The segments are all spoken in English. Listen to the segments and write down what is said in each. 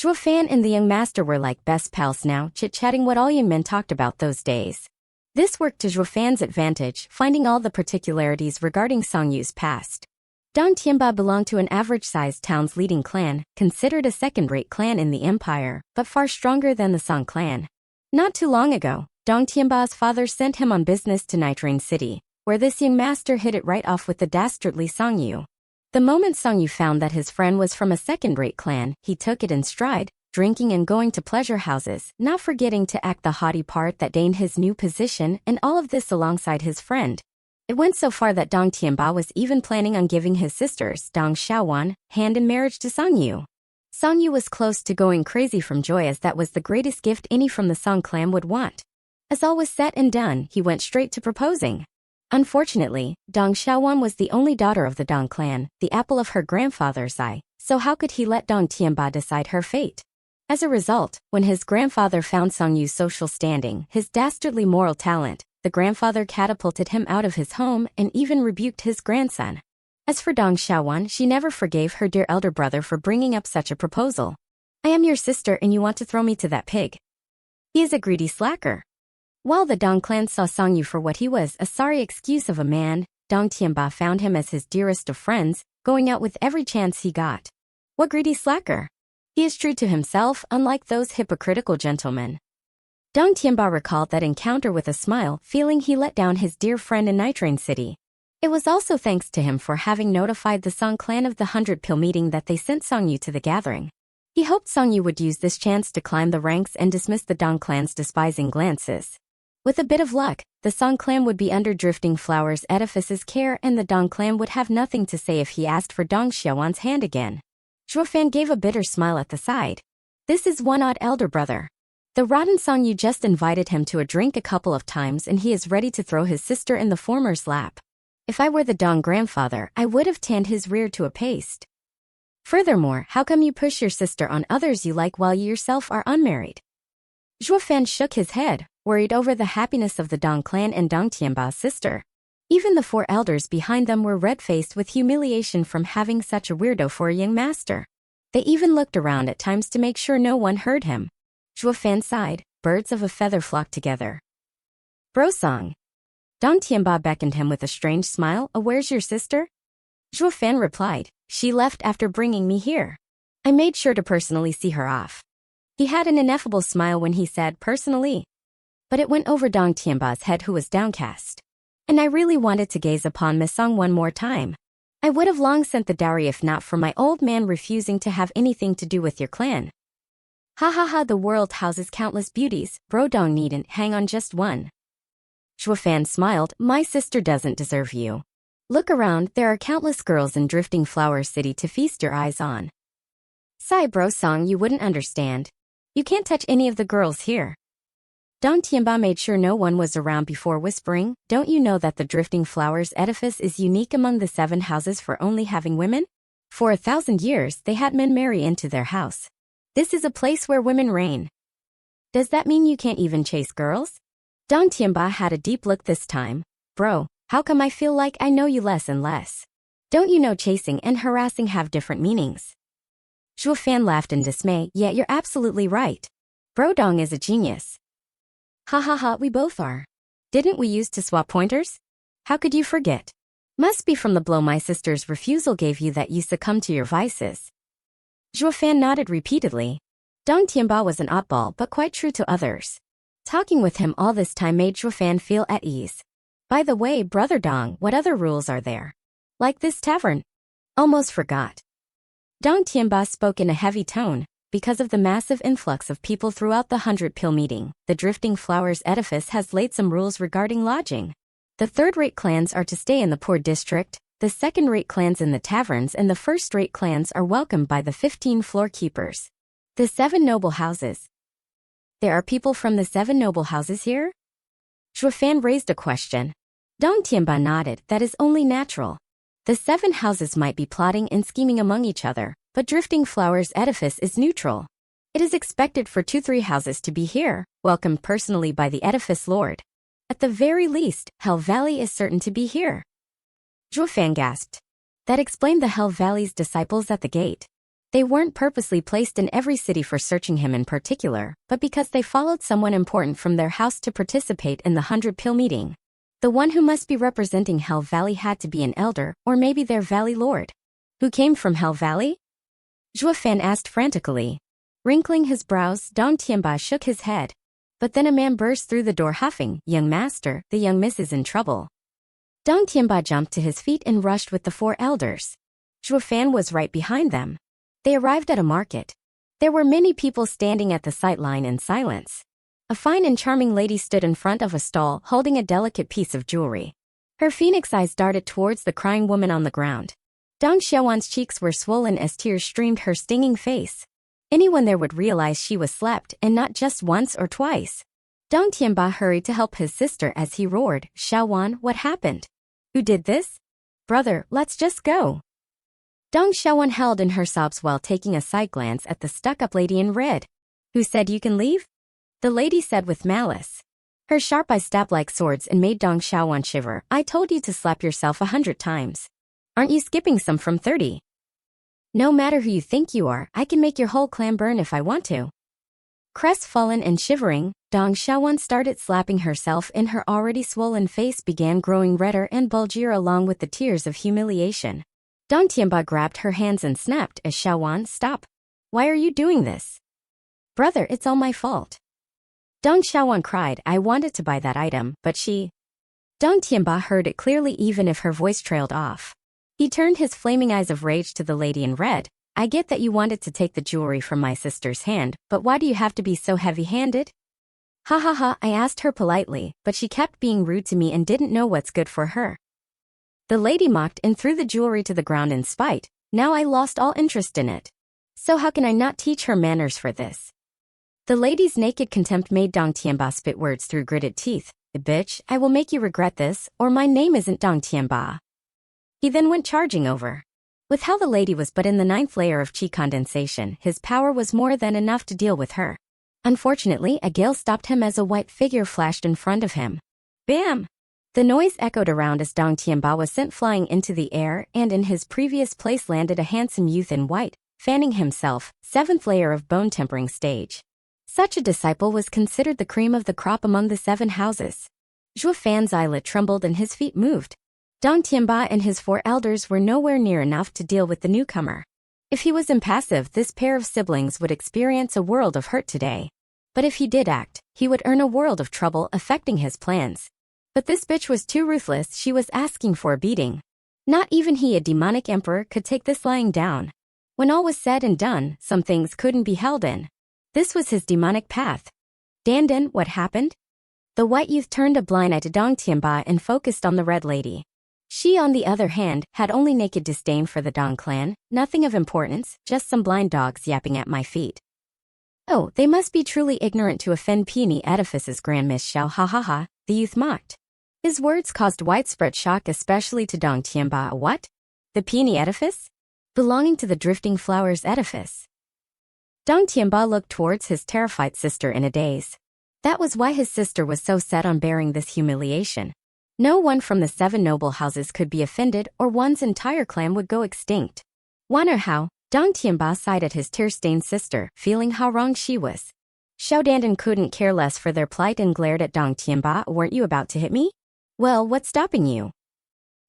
Zhuo Fan and the young master were like best pals now, chit-chatting what all young men talked about those days. This worked to Zhuo Fan's advantage, finding all the particularities regarding Song Yu's past. Dong Tianba belonged to an average-sized town's leading clan, considered a second-rate clan in the empire, but far stronger than the Song clan. Not too long ago, Dong Tianba's father sent him on business to Nine City, where this young master hit it right off with the dastardly Song Yu. The moment Song Yu found that his friend was from a second-rate clan, he took it in stride, drinking and going to pleasure houses, not forgetting to act the haughty part that gained his new position, and all of this alongside his friend. It went so far that Dong Tianba was even planning on giving his sisters, Dong Xiaowan, hand in marriage to Song Yu. Song Yu was close to going crazy from joy, as that was the greatest gift any from the Song clan would want. As all was said and done, he went straight to proposing. Unfortunately, Dong Xiaowan was the only daughter of the Dong clan, the apple of her grandfather's eye, so how could he let Dong Tianba decide her fate? As a result, when his grandfather found Song Yu's social standing, his dastardly moral talent, the grandfather catapulted him out of his home and even rebuked his grandson. As for Dong Xiaowan, she never forgave her dear elder brother for bringing up such a proposal. I am your sister and you want to throw me to that pig. He is a greedy slacker. While the Dong clan saw Song Yu for what he was, a sorry excuse of a man, Dong Tianba found him as his dearest of friends, going out with every chance he got. What greedy slacker? He is true to himself, unlike those hypocritical gentlemen. Dong Tianba recalled that encounter with a smile, feeling he let down his dear friend in Nine City. It was also thanks to him for having notified the Song clan of the 100-pill meeting that they sent Song Yu to the gathering. He hoped Song Yu would use this chance to climb the ranks and dismiss the Dong clan's despising glances. With a bit of luck, the Song clan would be under Drifting Flower's edifice's care, and the Dong clan would have nothing to say if he asked for Dong Xiaowan's hand again. Zhuo Fan gave a bitter smile at the side. This is one odd elder brother. The rotten Song Yu just invited him to a drink a couple of times and he is ready to throw his sister in the former's lap. If I were the Dong grandfather, I would have tanned his rear to a paste. Furthermore, how come you push your sister on others you like while you yourself are unmarried? Zhuo Fan shook his head, worried over the happiness of the Dong clan and Dong Tianba's sister. Even the four elders behind them were red-faced with humiliation from having such a weirdo for a young master. They even looked around at times to make sure no one heard him. Zhuo Fan sighed, birds of a feather flock together. Bro Song. Dong Tianba beckoned him with a strange smile. Where's your sister? Zhuo Fan replied, she left after bringing me here. I made sure to personally see her off. He had an ineffable smile when he said personally. But it went over Dong Tianba's head, who was downcast. And I really wanted to gaze upon Miss Song one more time. I would have long sent the dowry if not for my old man refusing to have anything to do with your clan. Ha ha ha, the world houses countless beauties, bro Dong needn't hang on just one. Zhuo Fan smiled, my sister doesn't deserve you. Look around, there are countless girls in Drifting Flower City to feast your eyes on. Sigh bro Song, you wouldn't understand. You can't touch any of the girls here. Dong Tianba made sure no one was around before whispering, don't you know that the Drifting Flowers edifice is unique among the 7 houses for only having women? For 1,000 years, they had men marry into their house. This is a place where women reign. Does that mean you can't even chase girls? Dong Tianba had a deep look this time. Bro, how come I feel like I know you less and less? Don't you know chasing and harassing have different meanings? Zhuo Fan laughed in dismay, yeah, you're absolutely right. Bro Dong is a genius. Ha ha ha, we both are. Didn't we used to swap pointers? How could you forget? Must be from the blow my sister's refusal gave you that you succumbed to your vices. Zhuo Fan nodded repeatedly. Dong Tianba was an oddball but quite true to others. Talking with him all this time made Zhuo Fan feel at ease. By the way, brother Dong, what other rules are there? Like this tavern? Almost forgot. Dong Tianba spoke in a heavy tone. Because of the massive influx of people throughout the 100-pill meeting, the Drifting Flowers edifice has laid some rules regarding lodging. The third-rate clans are to stay in the poor district, the second-rate clans in the taverns, and the first-rate clans are welcomed by the 15 floor keepers. The 7 noble houses. There are people from the 7 noble houses here? Zhuo Fan raised a question. Dong Tianba nodded, that is only natural. The 7 houses might be plotting and scheming among each other, but Drifting Flower's edifice is neutral. It is expected for 2-3 houses to be here, welcomed personally by the edifice lord. At the very least, Hell Valley is certain to be here. Zhuo Fan gasped. That explained the Hell Valley's disciples at the gate. They weren't purposely placed in every city for searching him in particular, but because they followed someone important from their house to participate in the 100 Pill meeting. The one who must be representing Hell Valley had to be an elder, or maybe their valley lord. Who came from Hell Valley? Zhuo Fan asked frantically. Wrinkling his brows, Dong Tianba shook his head. But then a man burst through the door huffing, "Young master, the young miss is in trouble." Dong Tianba jumped to his feet and rushed with the 4 elders. Zhuo Fan was right behind them. They arrived at a market. There were many people standing at the sightline in silence. A fine and charming lady stood in front of a stall holding a delicate piece of jewelry. Her phoenix eyes darted towards the crying woman on the ground. Dong Xiaowan's cheeks were swollen as tears streamed her stinging face. Anyone there would realize she was slapped, and not just once or twice. Dong Tianba hurried to help his sister as he roared, "Xiaowan, what happened? Who did this? Brother, let's just go." Dong Xiaowan held in her sobs while taking a side glance at the stuck-up lady in red. "Who said you can leave?" the lady said with malice. Her sharp eyes stabbed like swords and made Dong Xiaowan shiver. "I told you to slap yourself 100 times. Aren't you skipping some from 30? No matter who you think you are, I can make your whole clan burn if I want to." Crestfallen and shivering, Dong Xiaowan started slapping herself, and her already swollen face began growing redder and bulgier along with the tears of humiliation. Dong Tianba grabbed her hands and snapped as "Xiaowan, stop. Why are you doing this?" "Brother, it's all my fault." Dong Xiaowan cried, "I wanted to buy that item, but she..." Dong Tianba heard it clearly even if her voice trailed off. He turned his flaming eyes of rage to the lady in red. "I get that you wanted to take the jewelry from my sister's hand, but why do you have to be so heavy-handed?" "Ha ha ha, I asked her politely, but she kept being rude to me and didn't know what's good for her." The lady mocked and threw the jewelry to the ground in spite. "Now I lost all interest in it. So how can I not teach her manners for this?" The lady's naked contempt made Dong Tianba spit words through gritted teeth. "Bitch, I will make you regret this, or my name isn't Dong Tianba." He then went charging over. With how the lady was but in the 9th layer of chi condensation, his power was more than enough to deal with her. Unfortunately, a gale stopped him as a white figure flashed in front of him. Bam! The noise echoed around as Dong Tianba was sent flying into the air, and in his previous place landed a handsome youth in white, fanning himself, 7th layer of bone tempering stage. Such a disciple was considered the cream of the crop among the 7 houses. Zhuo Fan's eyelid trembled and his feet moved. Dong Tianba and his 4 elders were nowhere near enough to deal with the newcomer. If he was impassive, this pair of siblings would experience a world of hurt today. But if he did act, he would earn a world of trouble affecting his plans. But this bitch was too ruthless, she was asking for a beating. Not even he, a demonic emperor, could take this lying down. When all was said and done, some things couldn't be held in. This was his demonic path. "Dandan, what happened?" The white youth turned a blind eye to Dong Tianba and focused on the red lady. She, on the other hand, had only naked disdain for the Dong clan, nothing of importance, just some blind dogs yapping at my feet. "Oh, they must be truly ignorant to offend peony edifices, Grand Miss Xiao, ha ha ha," the youth mocked. His words caused widespread shock, especially to Dong Tianba. "What? The peony edifice? Belonging to the Drifting Flowers edifice?" Dong Tianba looked towards his terrified sister in a daze. That was why his sister was so set on bearing this humiliation. No one from the 7 noble houses could be offended, or one's entire clan would go extinct. Wonder how? Dong Tianba sighed at his tear-stained sister, feeling how wrong she was. Xiao Dandan couldn't care less for their plight and glared at Dong Tianba. "Weren't you about to hit me? Well, what's stopping you?"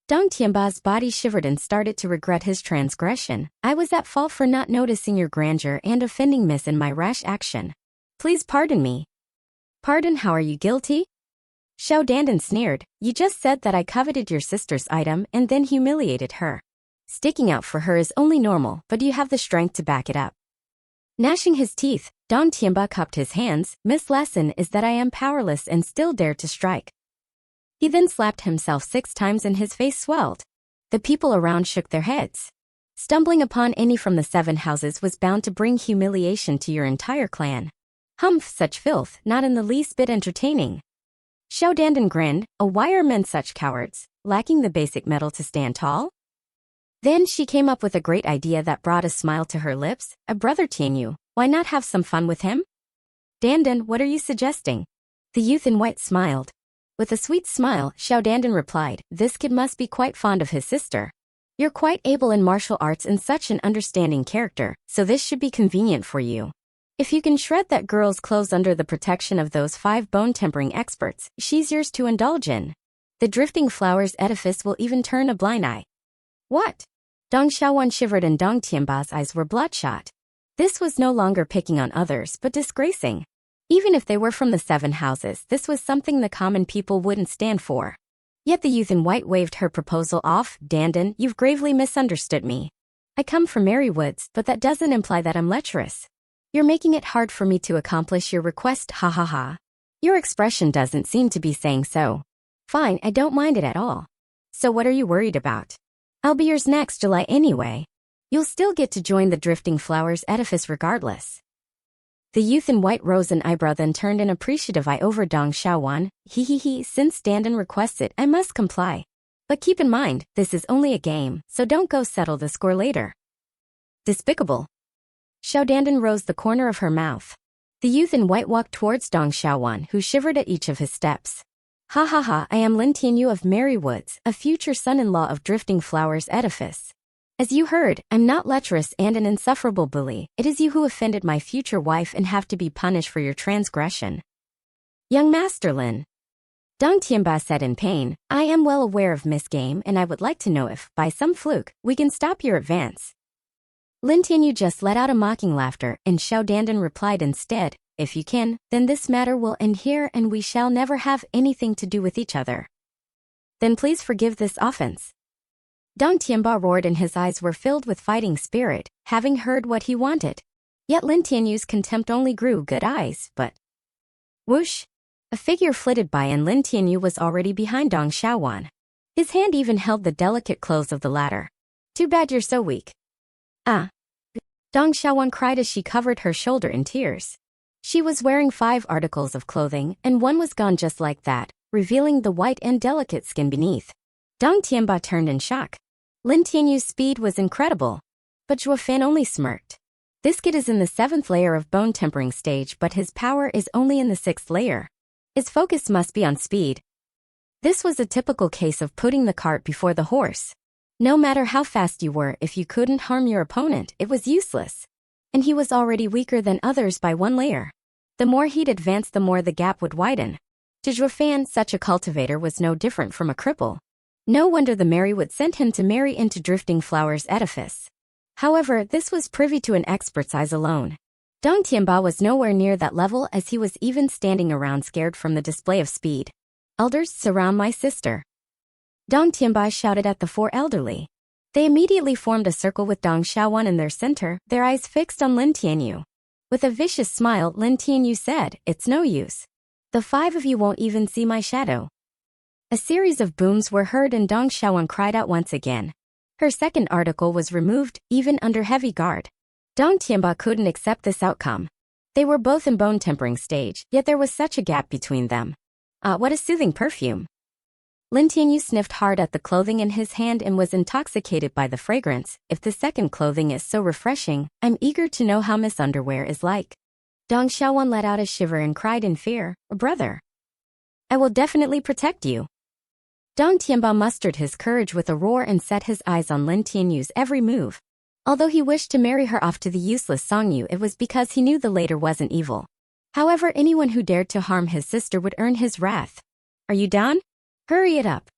Dong Tianba's body shivered and started to regret his transgression. "I was at fault for not noticing your grandeur and offending Miss in my rash action. Please pardon me." "Pardon? How are you guilty?" Xiao Dandan sneered. "You just said that I coveted your sister's item and then humiliated her. Sticking out for her is only normal, but do you have the strength to back it up?" Gnashing his teeth, Dong Tianba cupped his hands. "Miss lesson is that I am powerless and still dare to strike." He then slapped himself 6 times and his face swelled. The people around shook their heads. Stumbling upon any from the 7 houses was bound to bring humiliation to your entire clan. Humph, such filth, not in the least bit entertaining. Xiao Dandan grinned. Why are men such cowards, lacking the basic mettle to stand tall? Then she came up with a great idea that brought a smile to her lips. "A brother Tianyu, why not have some fun with him?" "Dandan, what are you suggesting?" The youth in white smiled. With a sweet smile, Xiao Dandan replied, "This kid must be quite fond of his sister." You're quite able in martial arts and such an understanding character, so this should be convenient for you. If you can shred that girl's clothes under the protection of those 5 bone-tempering experts, she's yours to indulge in. The drifting flowers edifice will even turn a blind eye. What? Dong Xiaowan shivered and Dong Tianba's eyes were bloodshot. This was no longer picking on others but disgracing. Even if they were from the 7 houses, this was something the common people wouldn't stand for. Yet the youth in white waved her proposal off. Dandan, you've gravely misunderstood me. I come from merry woods, but that doesn't imply that I'm lecherous. You're making it hard for me to accomplish your request, ha ha ha. Your expression doesn't seem to be saying so. Fine, I don't mind it at all. So what are you worried about? I'll be yours next July anyway. You'll still get to join the drifting flowers edifice regardless. The youth in white rose an eyebrow then turned an appreciative eye over Dong Xiaowan. He, since Dandan requests it, I must comply. But keep in mind, this is only a game, so don't go settle the score later. Despicable. Xiao Dandan rose the corner of her mouth. The youth in white walked towards Dong Xiaowan, who shivered at each of his steps. Ha ha ha, I am Lin Tianyu of Merry Woods, a future son-in-law of Drifting Flowers Edifice. As you heard, I'm not lecherous and an insufferable bully. It is you who offended my future wife and have to be punished for your transgression. Young Master Lin. Dong Tianba said in pain, I am well aware of Miss Game and I would like to know if, by some fluke, we can stop your advance. Lin Tianyu just let out a mocking laughter, and Xiao Dandan replied instead, if you can, then this matter will end here and we shall never have anything to do with each other. Then please forgive this offense. Dong Tianba roared and his eyes were filled with fighting spirit, having heard what he wanted. Yet Lin Tianyu's contempt only grew. Good eyes, but... Whoosh! A figure flitted by and Lin Tianyu was already behind Dong Xiaowan. His hand even held the delicate clothes of the latter. Too bad you're so weak. Ah! Dong Xiaowan cried as she covered her shoulder in tears. She was wearing 5 articles of clothing, and one was gone just like that, revealing the white and delicate skin beneath. Dong Tianba turned in shock. Lin Tianyu's speed was incredible. But Zhuo Fan only smirked. This kid is in the 7th layer of bone tempering stage, but his power is only in the 6th layer. His focus must be on speed. This was a typical case of putting the cart before the horse. No matter how fast you were, if you couldn't harm your opponent, it was useless. And he was already weaker than others by 1 layer. The more he'd advance, the more the gap would widen. To Zhuo Fan, such a cultivator was no different from a cripple. No wonder the Merrywood sent him to marry into Drifting Flowers Edifice. However, this was privy to an expert's eyes alone. Dong Tianba was nowhere near that level as he was even standing around scared from the display of speed. Elders, surround my sister. Dong Tianba shouted at the 4 elderly. They immediately formed a circle with Dong Xiaowan in their center, their eyes fixed on Lin Tianyu. With a vicious smile, Lin Tianyu said, it's no use. The 5 of you won't even see my shadow. A series of booms were heard and Dong Xiaowan cried out once again. Her second article was removed, even under heavy guard. Dong Tianba couldn't accept this outcome. They were both in bone tempering stage, yet there was such a gap between them. Ah, what a soothing perfume. Lin Tianyu sniffed hard at the clothing in his hand and was intoxicated by the fragrance. If the second clothing is so refreshing, I'm eager to know how Miss Underwear is like. Dong Xiaowan let out a shiver and cried in fear, brother. I will definitely protect you. Dong Tianba mustered his courage with a roar and set his eyes on Lin Tianyu's every move. Although he wished to marry her off to the useless Songyu, it was because he knew the later wasn't evil. However, anyone who dared to harm his sister would earn his wrath. Are you down? Hurry it up.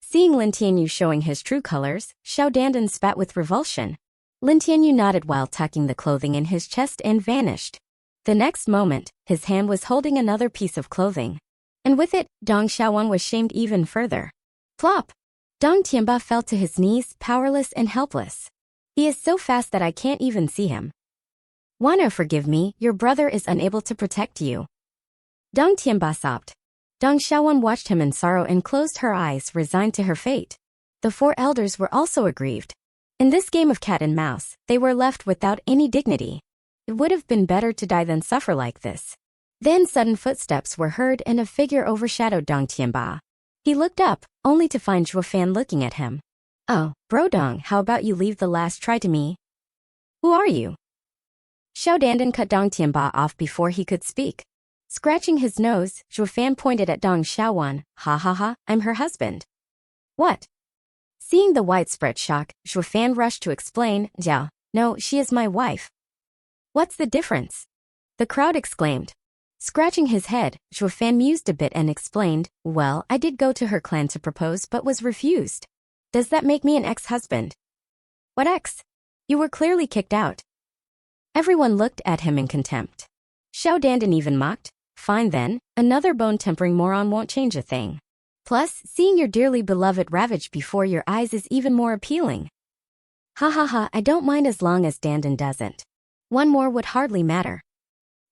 Seeing Lin Tianyu showing his true colors, Xiao Dandan spat with revulsion. Lin Tianyu nodded while tucking the clothing in his chest and vanished. The next moment, his hand was holding another piece of clothing. And with it, Dong Xiaowan was shamed even further. Plop! Dong Tianba fell to his knees, powerless and helpless. He is so fast that I can't even see him. Wanna forgive me, your brother is unable to protect you. Dong Tianba sobbed. Dong Xiaowan watched him in sorrow and closed her eyes, resigned to her fate. The 4 elders were also aggrieved. In this game of cat and mouse, they were left without any dignity. It would have been better to die than suffer like this. Then sudden footsteps were heard and a figure overshadowed Dong Tianba. He looked up, only to find Zhuo Fan looking at him. Oh, bro Dong, how about you leave the last try to me? Who are you? Xiao Dandan cut Dong Tianba off before he could speak. Scratching his nose, Zhuo Fan pointed at Dong Xiaowan. Ha ha ha, I'm her husband. What? Seeing the widespread shock, Zhuofan rushed to explain, "Jiao, no, she is my wife." "What's the difference?" the crowd exclaimed. Scratching his head, Zhuofan mused a bit and explained, "Well, I did go to her clan to propose but was refused. Does that make me an ex-husband?" "What ex? You were clearly kicked out." Everyone looked at him in contempt. Xiao Dandan even mocked, "Fine then, another bone-tempering moron won't change a thing. Plus, seeing your dearly beloved ravaged before your eyes is even more appealing." "Ha ha ha, I don't mind as long as Dandan doesn't. One more would hardly matter."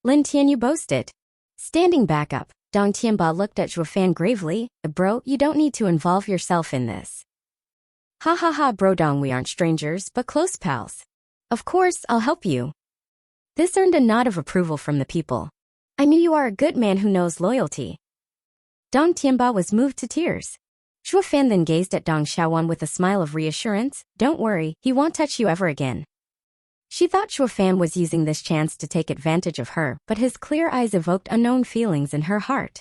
Lin Tianyu boasted. Standing back up, Dong Tianba looked at Zhuofan gravely, "Bro, you don't need to involve yourself in this." "Ha ha ha, bro Dong, we aren't strangers but close pals. Of course, I'll help you." This earned a nod of approval from the people. "I knew you are a good man who knows loyalty." Dong Tianba was moved to tears. Zhuofan then gazed at Dong Xiaowan with a smile of reassurance, "Don't worry, he won't touch you ever again." She thought Zhuofan was using this chance to take advantage of her, but his clear eyes evoked unknown feelings in her heart.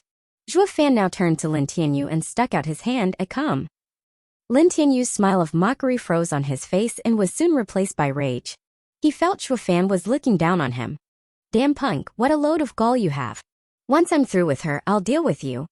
Zhuofan now turned to Lin Tianyu and stuck out his hand, "Come." Lin Tianyu's smile of mockery froze on his face and was soon replaced by rage. He felt Zhuofan was looking down on him. "Damn punk, what a load of gall you have. Once I'm through with her, I'll deal with you."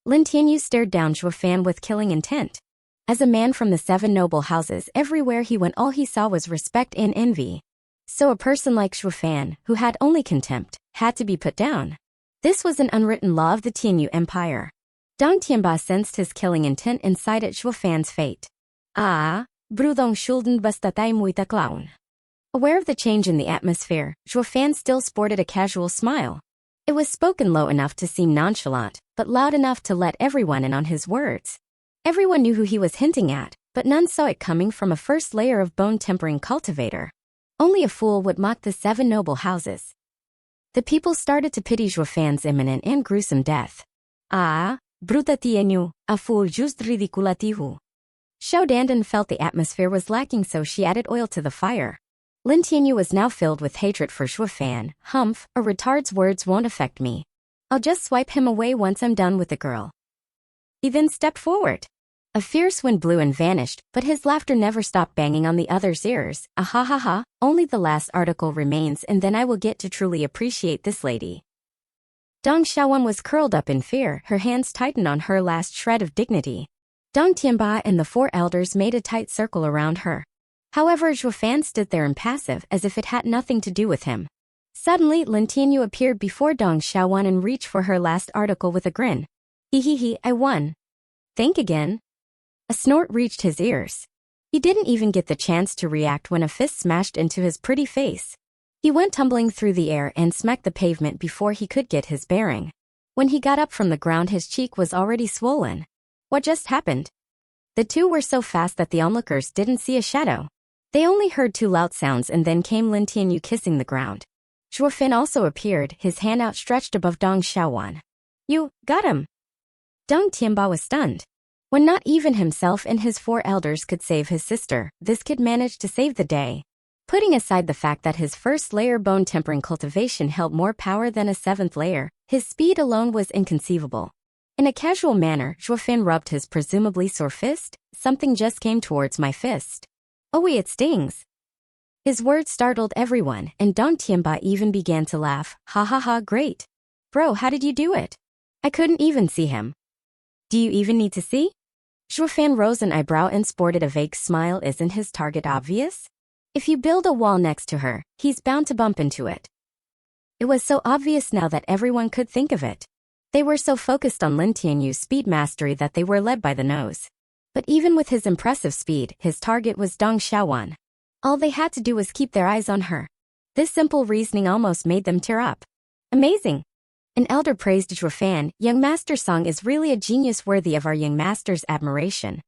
Lin Tianyu stared down Zhuofan with killing intent. As a man from the 7 noble houses, everywhere he went all he saw was respect and envy. So a person like Zhuofan, who had only contempt, had to be put down. This was an unwritten law of the Tianyu Empire. Dong Tianba sensed his killing intent and sighed at Zhuofan's fate. "Ah, brudong schulden bastatai muita clown." Aware of the change in the atmosphere, Zhuofan still sported a casual smile. It was spoken low enough to seem nonchalant, but loud enough to let everyone in on his words. Everyone knew who he was hinting at, but none saw it coming from a first layer of bone-tempering cultivator. Only a fool would mock the 7 noble houses. The people started to pity Zhuofan's imminent and gruesome death. "Ah, bruta tienyu, a fool just ridiculatihu." Xiao Dandan felt the atmosphere was lacking, so she added oil to the fire. Lin Tianyu was now filled with hatred for Zhuofan. "Humph, a retard's words won't affect me. I'll just swipe him away once I'm done with the girl." He then stepped forward. A fierce wind blew and vanished, but his laughter never stopped banging on the other's ears. "Ah ha ha ha, only the last article remains and then I will get to truly appreciate this lady." Dong Xiaowan was curled up in fear, her hands tightened on her last shred of dignity. Dong Tianba and the 4 elders made a tight circle around her. However, Zhuofan stood there impassive, as if it had nothing to do with him. Suddenly, Lin Tianyu appeared before Dong Xiaowan and reached for her last article with a grin. "He, I won." "Think again." A snort reached his ears. He didn't even get the chance to react when a fist smashed into his pretty face. He went tumbling through the air and smacked the pavement before he could get his bearing. When he got up from the ground, his cheek was already swollen. What just happened? The two were so fast that the onlookers didn't see a shadow. They only heard 2 loud sounds, and then came Lin Tianyu kissing the ground. Zhuofan also appeared, his hand outstretched above Dong Xiaowan. "You got him." Dong Tianba was stunned. When not even himself and his 4 elders could save his sister, this kid managed to save the day. Putting aside the fact that his first layer bone-tempering cultivation held more power than a 7th layer, his speed alone was inconceivable. In a casual manner, Zhuofan rubbed his presumably sore fist. "Something just came towards my fist. Oh, it stings." His words startled everyone, and Dong Tianba even began to laugh. "Ha ha ha, great. Bro, how did you do it? I couldn't even see him." "Do you even need to see?" Zhuofan rose an eyebrow and sported a vague smile. "Isn't his target obvious? If you build a wall next to her, he's bound to bump into it." It was so obvious now that everyone could think of it. They were so focused on Lin Tianyu's speed mastery that they were led by the nose. But even with his impressive speed, his target was Dong Xiaowan. All they had to do was keep their eyes on her. This simple reasoning almost made them tear up. "Amazing." An elder praised Zhuofan. "Young master Song is really a genius worthy of our young master's admiration."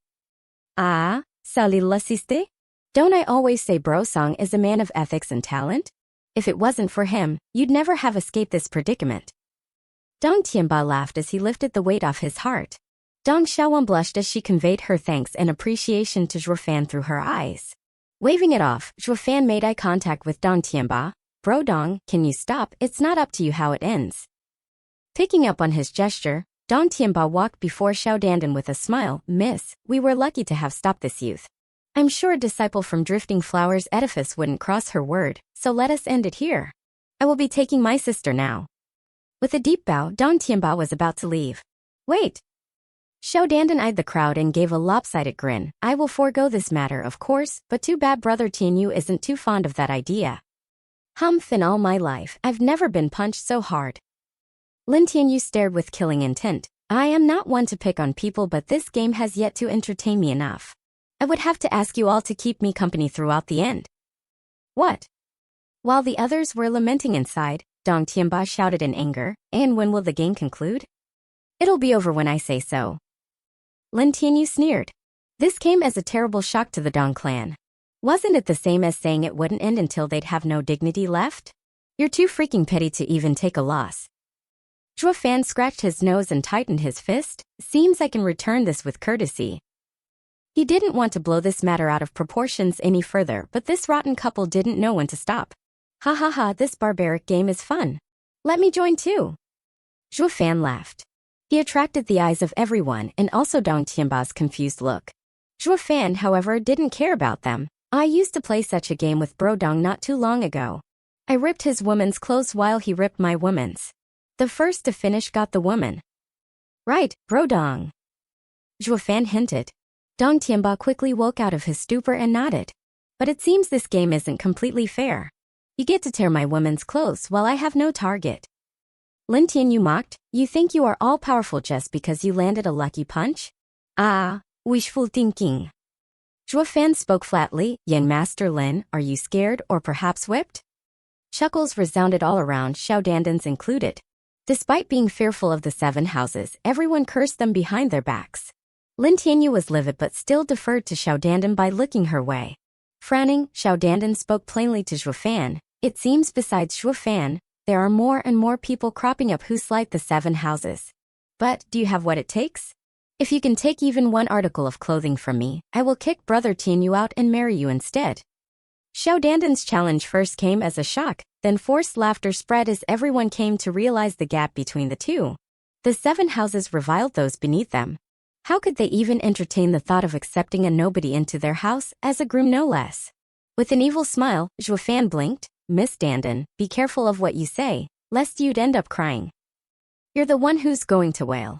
"Ah, salillasiste? Don't I always say Bro Song is a man of ethics and talent? If it wasn't for him, you'd never have escaped this predicament." Dong Tianba laughed as he lifted the weight off his heart. Dong Xiaowan blushed as she conveyed her thanks and appreciation to Zhuofan through her eyes. Waving it off, Zhuofan made eye contact with Dong Tianba. "Bro Dong, can you stop? It's not up to you how it ends." Picking up on his gesture, Dong Tianba walked before Xiao Dandan with a smile. Miss, we were lucky to have stopped this youth. I'm sure a disciple from Drifting Flowers edifice wouldn't cross her word, so let us end it here. I will be taking my sister now. With a deep bow, Dong Tianba was about to leave. Wait. Xiao Dandan eyed the crowd and gave a lopsided grin. I will forego this matter, of course, but too bad Brother Tianyu isn't too fond of that idea. Humph, in all my life, I've never been punched so hard. Lin Tianyu stared with killing intent. I am not one to pick on people, but this game has yet to entertain me enough. I would have to ask you all to keep me company throughout the end. What? While the others were lamenting inside, Dong Tianba shouted in anger, and when will the game conclude? It'll be over when I say so. Lin Tianyu sneered. This came as a terrible shock to the Dong clan. Wasn't it the same as saying it wouldn't end until they'd have no dignity left? You're too freaking petty to even take a loss. Zhuo Fan scratched his nose and tightened his fist. Seems I can return this with courtesy. He didn't want to blow this matter out of proportions any further, but this rotten couple didn't know when to stop. Ha ha ha, this barbaric game is fun. Let me join too. Zhuo Fan laughed. He attracted the eyes of everyone and also Dong Tianba's confused look. Zhuo Fan, however, didn't care about them. I used to play such a game with Bro Dong not too long ago. I ripped his woman's clothes while he ripped my woman's. The first to finish got the woman. Right, Bro Dong. Zhuo Fan hinted. Dong Tianba quickly woke out of his stupor and nodded. But it seems this game isn't completely fair. You get to tear my woman's clothes while I have no target. Lin Tianyu mocked. You think you are all-powerful just because you landed a lucky punch? Ah, wishful thinking. Zhuo Fan spoke flatly. Young Master Lin, are you scared or perhaps whipped? Chuckles resounded all around, Xiao Dandan's included. Despite being fearful of the 7 houses, everyone cursed them behind their backs. Lin Tianyu was livid but still deferred to Xiao Dandan by looking her way. Frowning, Xiao Dandan spoke plainly to Zhuo Fan. It seems besides Zhuo Fan, there are more and more people cropping up who slight the 7 houses. But, do you have what it takes? If you can take even one article of clothing from me, I will kick Brother Tianyu out and marry you instead. Xiao Dandan's challenge first came as a shock, then forced laughter spread as everyone came to realize the gap between the two. The 7 houses reviled those beneath them. How could they even entertain the thought of accepting a nobody into their house, as a groom no less? With an evil smile, Zhuo Fan blinked. Miss Dandan, be careful of what you say, lest you'd end up crying. You're the one who's going to wail.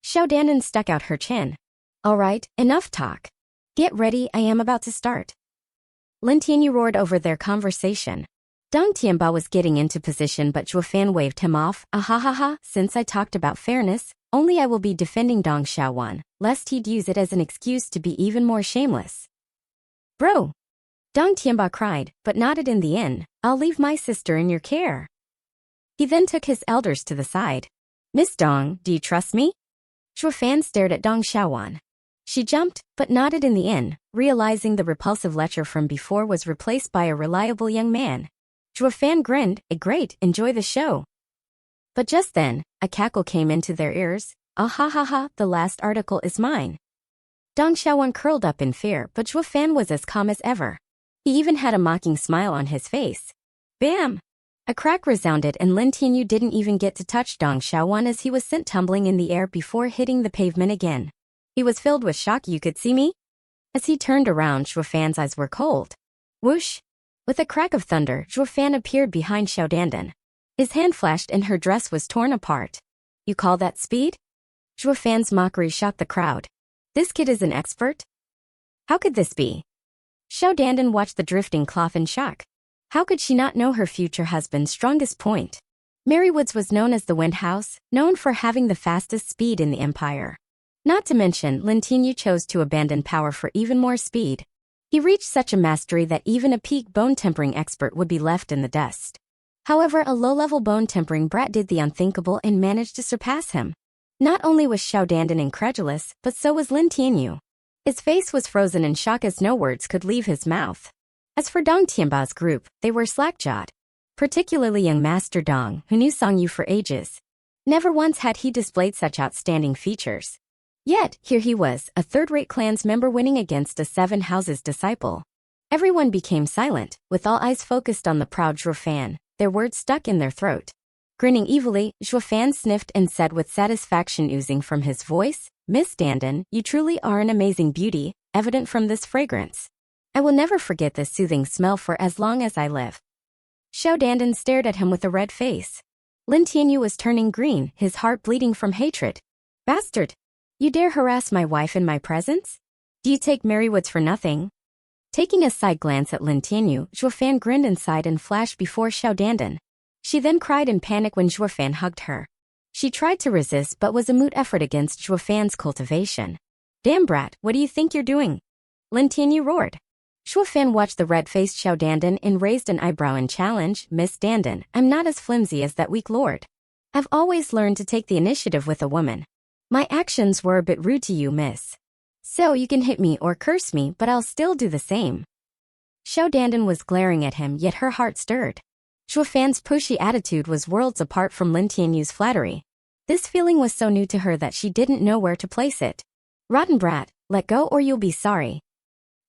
Xiao Dandan stuck out her chin. All right, enough talk. Get ready, I am about to start. Lin Tianyu roared over their conversation. Dong Tianba was getting into position but Zhuo Fan waved him off. Ahahaha, since I talked about fairness, only I will be defending Dong Xiaowan, lest he'd use it as an excuse to be even more shameless. Bro! Dong Tianba cried, but nodded in the end. I'll leave my sister in your care. He then took his elders to the side. Miss Dong, do you trust me? Zhuo Fan stared at Dong Xiaowan. She jumped, but nodded in the end, realizing the repulsive lecher from before was replaced by a reliable young man. Zhuo Fan grinned. Great, enjoy the show. But just then, a cackle came into their ears. Ahahaha, the last article is mine. Dong Xiaowan curled up in fear, but Zhuo Fan was as calm as ever. He even had a mocking smile on his face. Bam! A crack resounded and Lin Tianyu didn't even get to touch Dong Xiaowan as he was sent tumbling in the air before hitting the pavement again. He was filled with shock. You could see me? As he turned around, Zhuo Fan's eyes were cold. Whoosh! With a crack of thunder, Zhuo Fan appeared behind Xiao Dandan. His hand flashed and her dress was torn apart. You call that speed? Zhuo Fan's mockery shocked the crowd. This kid is an expert? How could this be? Xiao Dandan watched the drifting cloth in shock. How could she not know her future husband's strongest point? Marywood's was known as the Wind House, known for having the fastest speed in the empire. Not to mention, Lin Tianyu chose to abandon power for even more speed. He reached such a mastery that even a peak bone-tempering expert would be left in the dust. However, a low-level bone-tempering brat did the unthinkable and managed to surpass him. Not only was Xiao Dandan incredulous, but so was Lin Tianyu. His face was frozen in shock as no words could leave his mouth. As for Dong Tianba's group, they were slack-jawed. Particularly young Master Dong, who knew Songyu for ages. Never once had he displayed such outstanding features. Yet, here he was, a third-rate clan's member winning against a 7 houses disciple. Everyone became silent, with all eyes focused on the proud Zhuo Fan, their words stuck in their throat. Grinning evilly, Zhuofan sniffed and said with satisfaction oozing from his voice, "Miss Dandan, you truly are an amazing beauty, evident from this fragrance. I will never forget this soothing smell for as long as I live." Xiao Dandan stared at him with a red face. Lin Tianyu was turning green, his heart bleeding from hatred. "Bastard! You dare harass my wife in my presence? Do you take Merrywoods for nothing?" Taking a side glance at Lin Tianyu, Zhuofan grinned inside and flashed before Xiao Dandan. She then cried in panic when Zhuofan hugged her. She tried to resist but was a moot effort against Zhuofan's cultivation. "Damn brat, what do you think you're doing?" Lin Tianyu roared. Zhuofan watched the red-faced Xiao Dandan and raised an eyebrow in challenge. "Miss Dandan, I'm not as flimsy as that weak lord. I've always learned to take the initiative with a woman. My actions were a bit rude to you, miss. So you can hit me or curse me, but I'll still do the same." Xiao Dandan was glaring at him, yet her heart stirred. Zhuofan's pushy attitude was worlds apart from Lin Tianyu's flattery. This feeling was so new to her that she didn't know where to place it. "Rotten brat, let go or you'll be sorry."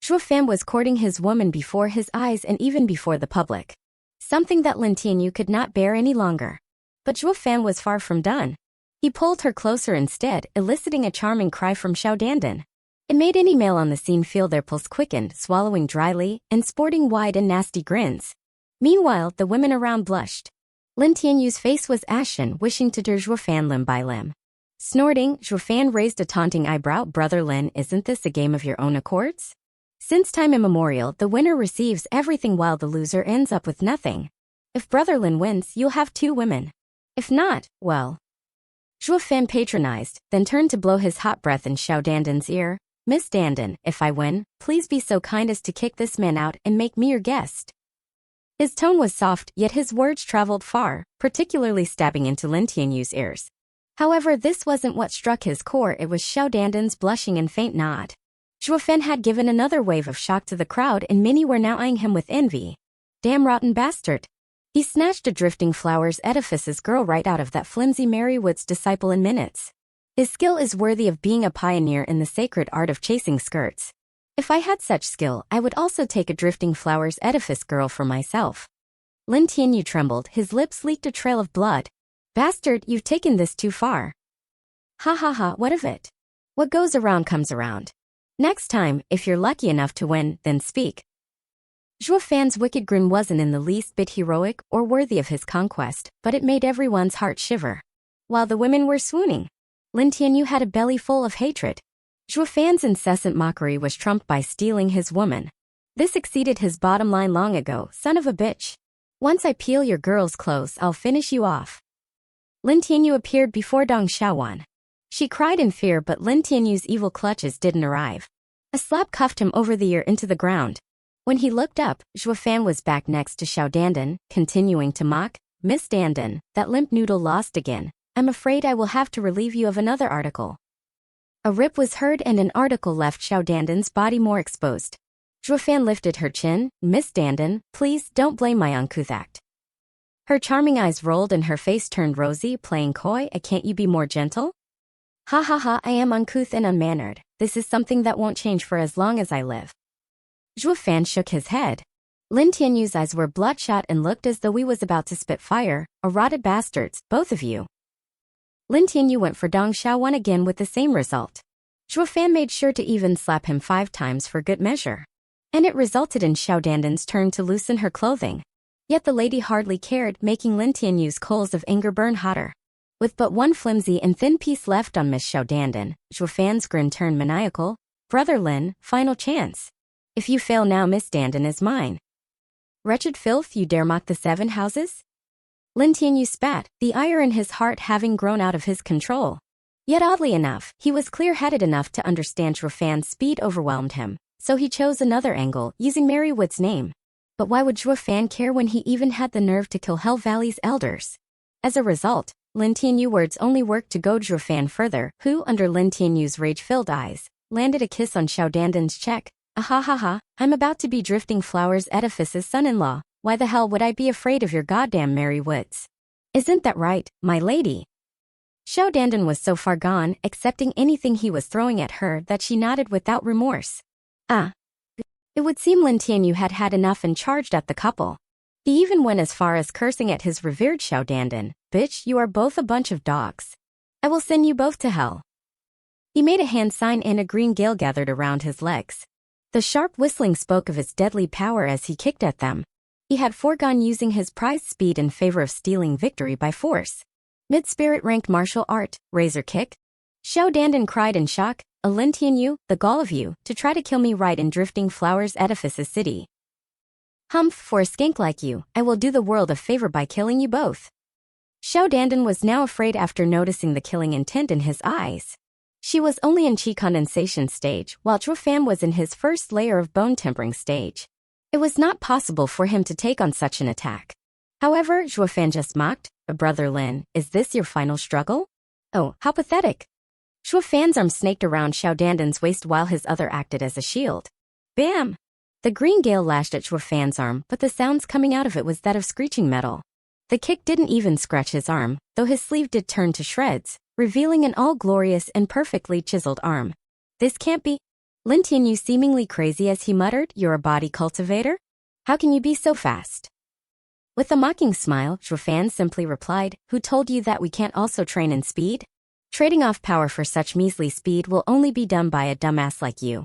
Zhuofan was courting his woman before his eyes and even before the public. Something that Lin Tianyu could not bear any longer. But Zhuofan was far from done. He pulled her closer instead, eliciting a charming cry from Xiao Dandan. It made any male on the scene feel their pulse quickened, swallowing dryly, and sporting wide and nasty grins. Meanwhile, the women around blushed. Lin Tianyu's face was ashen, wishing to tear Zhuofan limb by limb. Snorting, Zhuofan raised a taunting eyebrow. "Brother Lin, isn't this a game of your own accords? Since time immemorial, the winner receives everything while the loser ends up with nothing. If Brother Lin wins, you'll have 2 women. If not, well." Zhuofan patronized, then turned to blow his hot breath in Xiao Dandan's ear. "Miss Dandan, if I win, please be so kind as to kick this man out and make me your guest." His tone was soft, yet his words traveled far, particularly stabbing into Lin Tianyu's ears. However, this wasn't what struck his core, it was Xiao Dandan's blushing and faint nod. Zhuofan had given another wave of shock to the crowd and many were now eyeing him with envy. "Damn rotten bastard." He snatched a drifting flowers edifice's girl right out of that flimsy Merrywoods disciple in minutes. His skill is worthy of being a pioneer in the sacred art of chasing skirts. If I had such skill, I would also take a drifting flowers edifice girl for myself. Lin Tianyu trembled, his lips leaked a trail of blood. "Bastard, you've taken this too far." "Ha ha ha, what of it? What goes around comes around. Next time, if you're lucky enough to win, then speak." Zhuofan's wicked grin wasn't in the least bit heroic or worthy of his conquest, but it made everyone's heart shiver. While the women were swooning, Lin Tianyu had a belly full of hatred. Zhuofan's incessant mockery was trumped by stealing his woman. This exceeded his bottom line long ago, "Son of a bitch. Once I peel your girl's clothes, I'll finish you off." Lin Tianyu appeared before Dong Xiaowan. She cried in fear, but Lin Tianyu's evil clutches didn't arrive. A slap cuffed him over the ear into the ground. When he looked up, Zhuofan was back next to Xiao Dandan, continuing to mock. "Miss Dandan, that limp noodle lost again. I'm afraid I will have to relieve you of another article." A rip was heard and an article left Xiao Dandan's body more exposed. Zhuofan lifted her chin. "Miss Dandan, please don't blame my uncouth act." Her charming eyes rolled and her face turned rosy, playing coy. "Can't you be more gentle?" "Ha ha ha, I am uncouth and unmannered. This is something that won't change for as long as I live." Zhuofan shook his head. Lin Tianyu's eyes were bloodshot and looked as though he was about to spit fire. "A rotted bastards, both of you." Lin Tianyu went for Dong Xiaowan again with the same result. Zhuofan made sure to even slap him 5 times for good measure. And it resulted in Xiao Dandan's turn to loosen her clothing. Yet the lady hardly cared, making Lin Tianyu's coals of anger burn hotter. With but one flimsy and thin piece left on Miss Xiao Dandan, Zhuofan's grin turned maniacal. "Brother Lin, final chance. If you fail now, Miss Dandan is mine." "Wretched filth, you dare mock the 7 houses?" Lin Tianyu spat, the ire in his heart having grown out of his control. Yet oddly enough, he was clear-headed enough to understand Zhuofan's speed overwhelmed him, so he chose another angle, using Merrywood's name. But why would Zhuofan care when he even had the nerve to kill Hell Valley's elders? As a result, Lin Tianyu's words only worked to goad Zhuofan further, who, under Lin Tianyu's rage-filled eyes, landed a kiss on Xiao Dandan's cheek. "Ah ha ha, I'm about to be Drifting Flowers Edifice's son-in-law. Why the hell would I be afraid of your goddamn Merrywoods? Isn't that right, my lady?" Xiao Dandan was so far gone, accepting anything he was throwing at her, that she nodded without remorse. It would seem Lin Tianyu had had enough and charged at the couple. He even went as far as cursing at his revered Xiaodandan. Bitch, you are both a bunch of dogs. I will send you both to hell. He made a hand sign and a green gale gathered around his legs. The sharp whistling spoke of its deadly power as he kicked at them. He had foregone using his prized speed in favor of stealing victory by force. Mid-spirit ranked martial art, razor kick. Xiaodandan cried in shock, a Lintian you, the gall of you, to try to kill me right in Drifting Flowers Edifice's city. Humph, for a skank like you, I will do the world a favor by killing you both. Xiaodandan was now afraid after noticing the killing intent in his eyes. She was only in qi condensation stage, while Zhuofan was in his first layer of bone tempering stage. It was not possible for him to take on such an attack. However, Zhuofan just mocked, Brother Lin, is this your final struggle? Oh, how pathetic. Zhuofan's arm snaked around Xiaodandan's waist while his other acted as a shield. Bam! The green gale lashed at Zhuofan's arm, but the sounds coming out of it was that of screeching metal. The kick didn't even scratch his arm, though his sleeve did turn to shreds, revealing an all-glorious and perfectly chiseled arm. This can't be. Lintian, you seemingly crazy as he muttered, you're a body cultivator? How can you be so fast? With a mocking smile, Zhuofan simply replied, who told you that we can't also train in speed? Trading off power for such measly speed will only be done by a dumbass like you.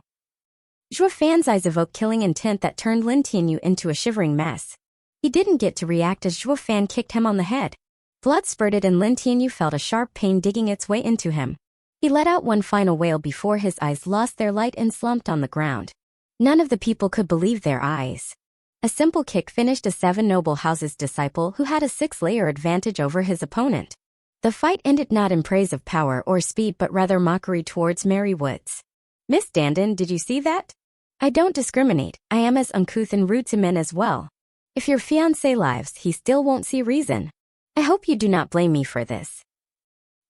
Zhuofan's eyes evoked killing intent that turned Lin Tianyu into a shivering mess. He didn't get to react as Zhuofan kicked him on the head. Blood spurted and Lin Tianyu felt a sharp pain digging its way into him. He let out one final wail before his eyes lost their light and slumped on the ground. None of the people could believe their eyes. A simple kick finished a 7 noble house's disciple who had a 6-layer advantage over his opponent. The fight ended not in praise of power or speed but rather mockery towards Mary Woods. Miss Dandan, did you see that? I don't discriminate, I am as uncouth and rude to men as well. If your fiancé lives, he still won't see reason. I hope you do not blame me for this.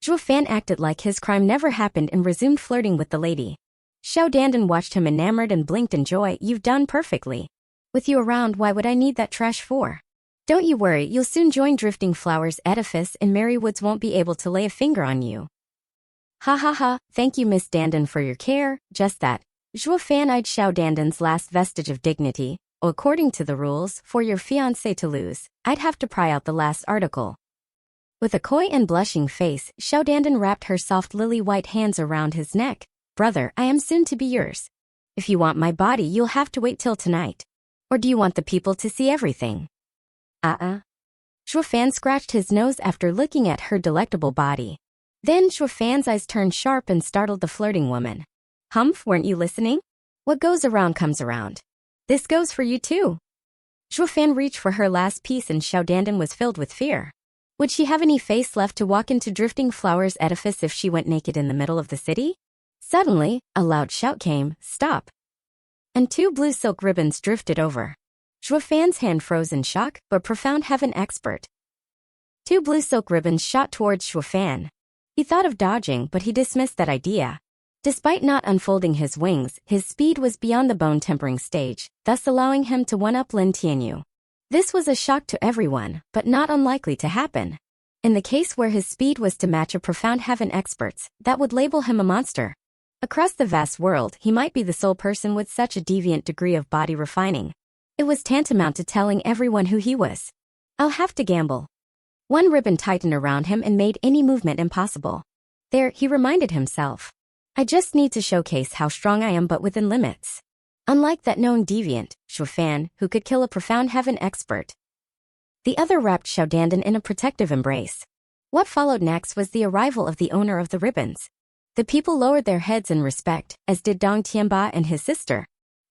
Zhuofan acted like his crime never happened and resumed flirting with the lady. Xiaodandan watched him enamored and blinked in joy. You've done perfectly. With you around, why would I need that trash for? Don't you worry, you'll soon join Drifting Flowers Edifice and Mary Woods won't be able to lay a finger on you. Ha ha ha, thank you Miss Dandan for your care, just that. Zhuofan eyed Xiaodandan's last vestige of dignity. According to the rules, for your fiancé to lose, I'd have to pry out the last article. With a coy and blushing face, Xiaodandan wrapped her soft lily-white hands around his neck. Brother, I am soon to be yours. If you want my body, you'll have to wait till tonight. Or do you want the people to see everything? Zhuofan scratched his nose after looking at her delectable body. Then Zhuofan's eyes turned sharp and startled the flirting woman. Humph, weren't you listening? What goes around comes around. This goes for you too. Zhuofan reached for her last piece and Xiaodandan was filled with fear. Would she have any face left to walk into Drifting Flowers Edifice if she went naked in the middle of the city? Suddenly, a loud shout came, stop. And 2 blue silk ribbons drifted over. Zhuofan's hand froze in shock, but profound heaven expert. 2 blue silk ribbons shot towards Zhuofan. He thought of dodging, but he dismissed that idea. Despite not unfolding his wings, his speed was beyond the bone tempering stage, thus allowing him to one-up Lin Tianyu. This was a shock to everyone, but not unlikely to happen. In the case where his speed was to match a profound heaven expert's, that would label him a monster. Across the vast world, he might be the sole person with such a deviant degree of body refining. It was tantamount to telling everyone who he was. I'll have to gamble. One ribbon tightened around him and made any movement impossible. There, he reminded himself. I just need to showcase how strong I am but within limits. Unlike that known deviant, Zhuofan, who could kill a profound heaven expert. The other wrapped Xiaodandan in a protective embrace. What followed next was the arrival of the owner of the ribbons. The people lowered their heads in respect, as did Dong Tianba and his sister.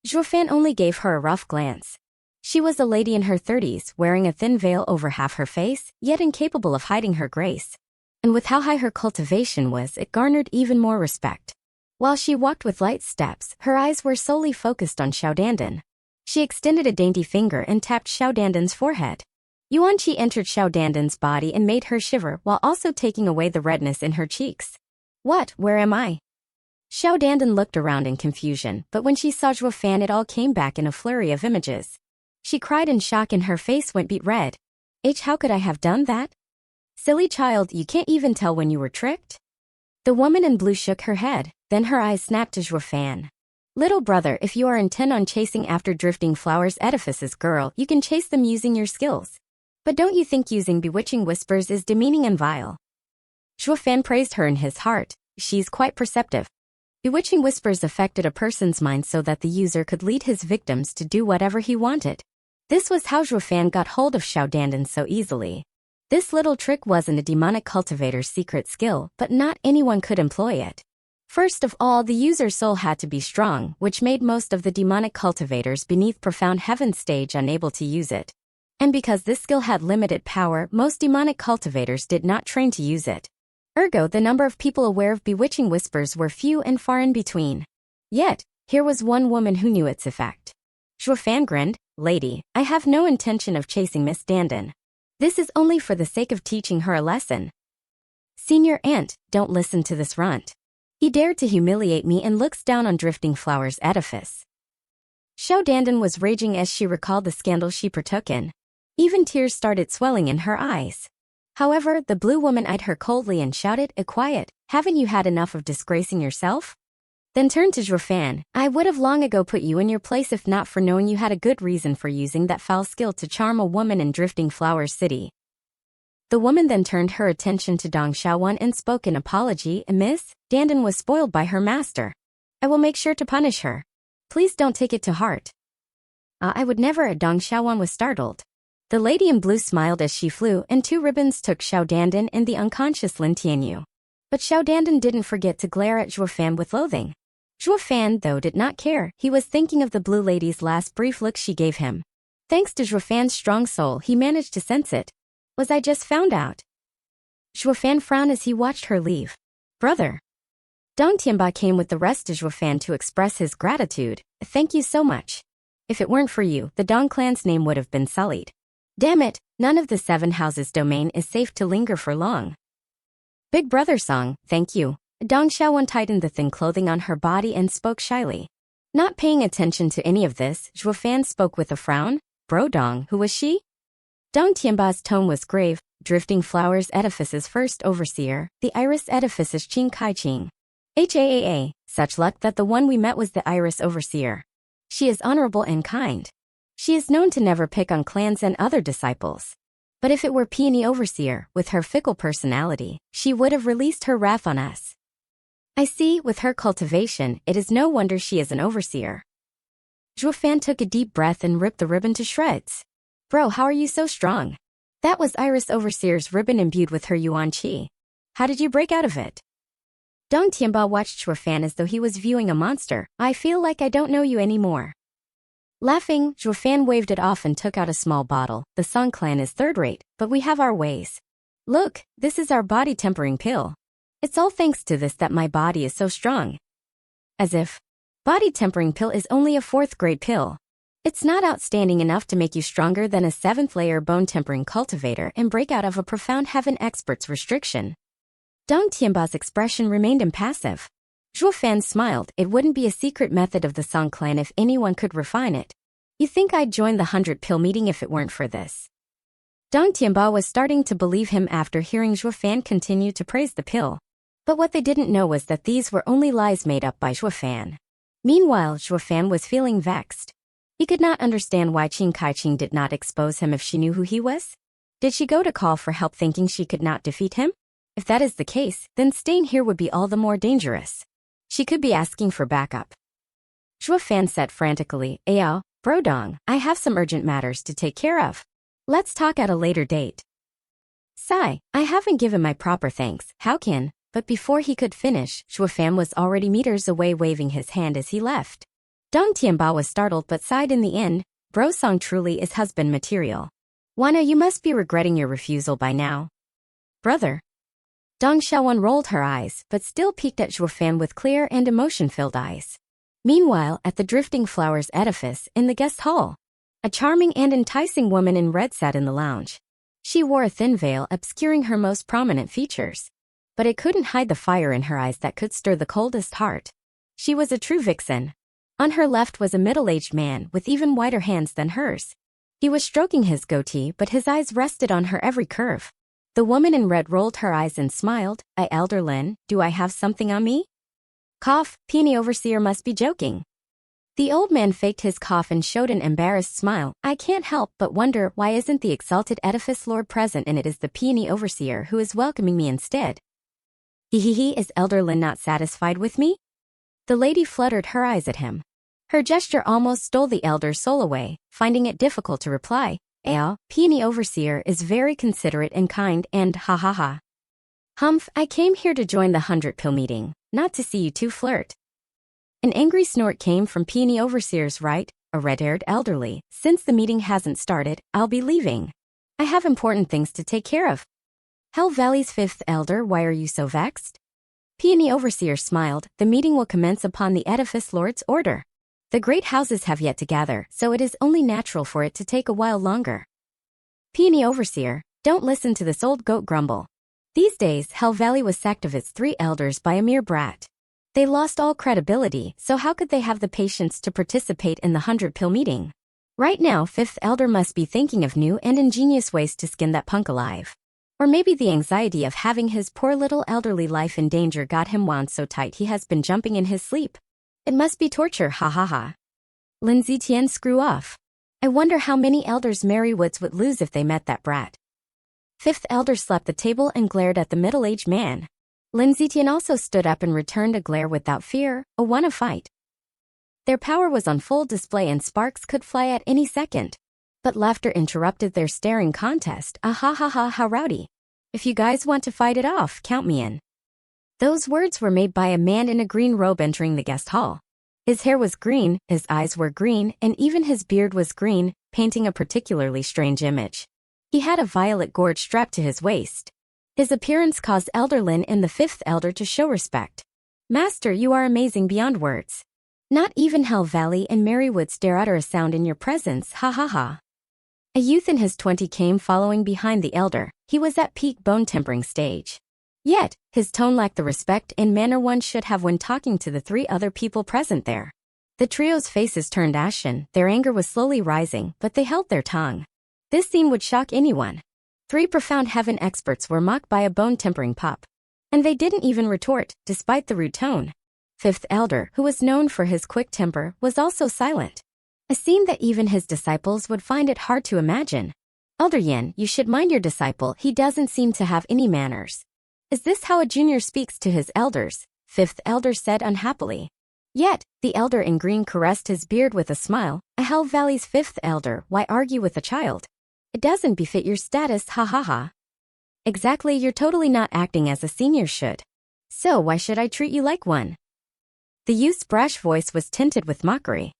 Zhuofan only gave her a rough glance. She was a lady in her 30s, wearing a thin veil over half her face, yet incapable of hiding her grace. And with how high her cultivation was, it garnered even more respect. While she walked with light steps, her eyes were solely focused on Xiaodandan. She extended a dainty finger and tapped Xiaodandan's forehead. Yuanqi entered Xiaodandan's body and made her shiver while also taking away the redness in her cheeks. What? Where am I? Xiaodandan looked around in confusion, but when she saw Zhuofan it all came back in a flurry of images. She cried in shock and her face went beet red. How could I have done that? Silly child, you can't even tell when you were tricked? The woman in blue shook her head, then her eyes snapped to Zhuofan. Little brother, if you are intent on chasing after drifting flowers edifices girl, you can chase them using your skills. But don't you think using bewitching whispers is demeaning and vile? Zhuofan praised her in his heart. She's quite perceptive. Bewitching whispers affected a person's mind so that the user could lead his victims to do whatever he wanted. This was how Zhuofan got hold of Xiao Dandan so easily. This little trick wasn't a demonic cultivator's secret skill, but not anyone could employ it. First of all, the user's soul had to be strong, which made most of the demonic cultivators beneath Profound Heaven stage unable to use it. And because this skill had limited power, most demonic cultivators did not train to use it. Ergo, the number of people aware of bewitching whispers were few and far in between. Yet, here was one woman who knew its effect. Zhuofan grinned. Lady, I have no intention of chasing Miss Dandan. This is only for the sake of teaching her a lesson. Senior Aunt, don't listen to this runt. He dared to humiliate me and looks down on Drifting Flowers edifice. Xiao Dandan was raging as she recalled the scandal she partook in. Even tears started swelling in her eyes. However, the blue woman eyed her coldly and shouted, quiet, haven't you had enough of disgracing yourself? Then turned to Zhuofan. I would have long ago put you in your place if not for knowing you had a good reason for using that foul skill to charm a woman in Drifting Flowers City. The woman then turned her attention to Dong Xiaowan and spoke in apology. Miss Dandan was spoiled by her master. I will make sure to punish her. Please don't take it to heart. I would never. Dong Xiaowan was startled. The lady in blue smiled as she flew, and 2 ribbons took Xiao Dandan and the unconscious Lin Tianyu. But Xiao Dandan didn't forget to glare at Zhuofan with loathing. Zhuofan, though, did not care. He was thinking of the blue lady's last brief look she gave him. Thanks to Zhuofan's strong soul, he managed to sense it. Was I just found out? Zhuofan frowned as he watched her leave. Brother. Dong Tianba came with the rest to Zhuofan to express his gratitude. Thank you so much. If it weren't for you, the Dong clan's name would have been sullied. Damn it, none of the 7 houses' domain is safe to linger for long. Big brother song, thank you. Dong Xiaowan tightened the thin clothing on her body and spoke shyly. Not paying attention to any of this, Zhuofan spoke with a frown. Bro Dong, who was she? Dong Tianba's tone was grave. Drifting Flowers Edifice's first overseer, the Iris Edifice's Qing Kai Qing. HAAA, such luck that the one we met was the Iris Overseer. She is honorable and kind. She is known to never pick on clans and other disciples. But if it were Peony Overseer, with her fickle personality, she would have released her wrath on us. I see, with her cultivation, it is no wonder she is an overseer. Zhuofan took a deep breath and ripped the ribbon to shreds. Bro, how are you so strong? That was Iris Overseer's ribbon imbued with her yuan qi. How did you break out of it? Dong Tianba watched Zhuofan as though he was viewing a monster. I feel like I don't know you anymore. Laughing, Zhuofan waved it off and took out a small bottle. The Song clan is third-rate, but we have our ways. Look, this is our body tempering pill. It's all thanks to this that my body is so strong. As if. Body tempering pill is only a 4th-grade pill. It's not outstanding enough to make you stronger than a 7th-layer bone-tempering cultivator and break out of a Profound Heaven expert's restriction. Dong Tianba's expression remained impassive. Zhuofan smiled. It wouldn't be a secret method of the Song clan if anyone could refine it. You think I'd join the 100-pill meeting if it weren't for this? Dong Tianba was starting to believe him after hearing Zhuofan continue to praise the pill. But what they didn't know was that these were only lies made up by Zhuofan. Meanwhile, Zhuofan was feeling vexed. He could not understand why Qing Kai Qing did not expose him if she knew who he was. Did she go to call for help thinking she could not defeat him? If that is the case, then staying here would be all the more dangerous. She could be asking for backup. Zhuofan said frantically, Ayao, Bro Dong, I have some urgent matters to take care of. Let's talk at a later date. Sigh, I haven't given my proper thanks, how can? But before he could finish, Zhuofan was already meters away waving his hand as he left. Dong Tianba was startled but sighed in the end. Bro Song truly is husband material. Wana, you must be regretting your refusal by now. Brother. Dong Xiaowan rolled her eyes, but still peeked at Zhuofan with clear and emotion-filled eyes. Meanwhile, at the Drifting Flowers edifice, in the guest hall, a charming and enticing woman in red sat in the lounge. She wore a thin veil obscuring her most prominent features. But it couldn't hide the fire in her eyes that could stir the coldest heart. She was a true vixen. On her left was a middle-aged man with even whiter hands than hers. He was stroking his goatee, but his eyes rested on her every curve. The woman in red rolled her eyes and smiled. Elder Lin, do I have something on me? Cough, Peony Overseer must be joking. The old man faked his cough and showed an embarrassed smile. I can't help but wonder why isn't the exalted edifice lord present and it is the peony overseer who is welcoming me instead. Is Elder Lin not satisfied with me? The lady fluttered her eyes at him. Her gesture almost stole the elder's soul away, finding it difficult to reply. Peony overseer is very considerate and kind and ha ha ha. Humph, I came here to join the 100 pill meeting, not to see you two flirt. An angry snort came from Peony Overseer's right, a red-haired elderly. Since the meeting hasn't started, I'll be leaving. I have important things to take care of. Hell Valley's 5th elder, why are you so vexed? Peony Overseer smiled. The meeting will commence upon the edifice lord's order. The great houses have yet to gather, so it is only natural for it to take a while longer. Peony Overseer, don't listen to this old goat grumble. These days, Hell Valley was sacked of its 3 elders by a mere brat. They lost all credibility, so how could they have the patience to participate in the 100 pill meeting? Right now, 5th elder must be thinking of new and ingenious ways to skin that punk alive. Or maybe the anxiety of having his poor little elderly life in danger got him wound so tight he has been jumping in his sleep. It must be torture, ha ha ha. Lin Zitian, screw off. I wonder how many elders Mary Woods would lose if they met that brat. 5th elder slapped the table and glared at the middle-aged man. Lin Zitian also stood up and returned a glare without fear, a wanna fight. Their power was on full display and sparks could fly at any second. But laughter interrupted their staring contest. Ah ha ha ha, how rowdy. If you guys want to fight it off, count me in. Those words were made by a man in a green robe entering the guest hall. His hair was green, his eyes were green, and even his beard was green, painting a particularly strange image. He had a violet gourd strapped to his waist. His appearance caused Elder Lin and the 5th elder to show respect. Master, you are amazing beyond words. Not even Hell Valley and Marywood dare utter a sound in your presence, ha ha ha. A youth in his 20s came following behind the elder. He was at peak bone-tempering stage. Yet, his tone lacked the respect and manner one should have when talking to the 3 other people present there. The trio's faces turned ashen, their anger was slowly rising, but they held their tongue. This scene would shock anyone. 3 profound heaven experts were mocked by a bone-tempering pup. And they didn't even retort, despite the rude tone. 5th elder, who was known for his quick temper, was also silent. A scene that even his disciples would find it hard to imagine. Elder Yin, you should mind your disciple, he doesn't seem to have any manners. Is this how a junior speaks to his elders? 5th elder said unhappily. Yet, the elder in green caressed his beard with a smile. A Hell Valley's 5th elder, why argue with a child? It doesn't befit your status, ha ha ha. Exactly, you're totally not acting as a senior should. So why should I treat you like one? The youth's brash voice was tinted with mockery.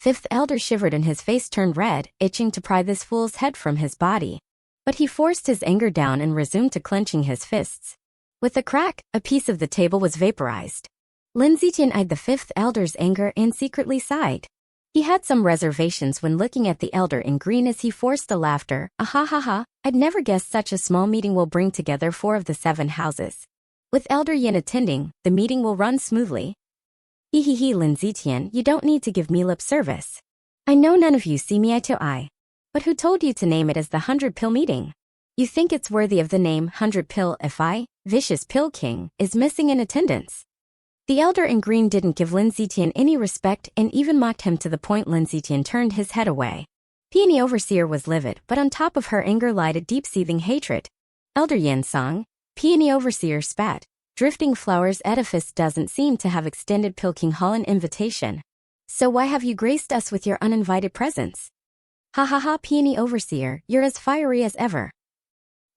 5th elder shivered and his face turned red, itching to pry this fool's head from his body. But he forced his anger down and resumed to clenching his fists. With a crack, a piece of the table was vaporized. Lin Zitian eyed the 5th elder's anger and secretly sighed. He had some reservations when looking at the elder in green as he forced a laughter. Ah ha ha ha, I'd never guessed such a small meeting will bring together 4 of the 7 houses. With Elder Yin attending, the meeting will run smoothly. Hee, Lin Zitian, you don't need to give me lip service. I know none of you see me eye to eye. But who told you to name it as the 100 pill meeting? You think it's worthy of the name 100 pill if I, Vicious Pill King, is missing in attendance? The elder in green didn't give Lin Zitian any respect and even mocked him to the point Lin Zitian turned his head away. Peony Overseer was livid, but on top of her anger lied a deep-seething hatred. Elder Yin song. Peony Overseer spat. Drifting Flowers Edifice doesn't seem to have extended Pilking Hall an invitation. So why have you graced us with your uninvited presence? Ha ha ha, Peony Overseer, you're as fiery as ever.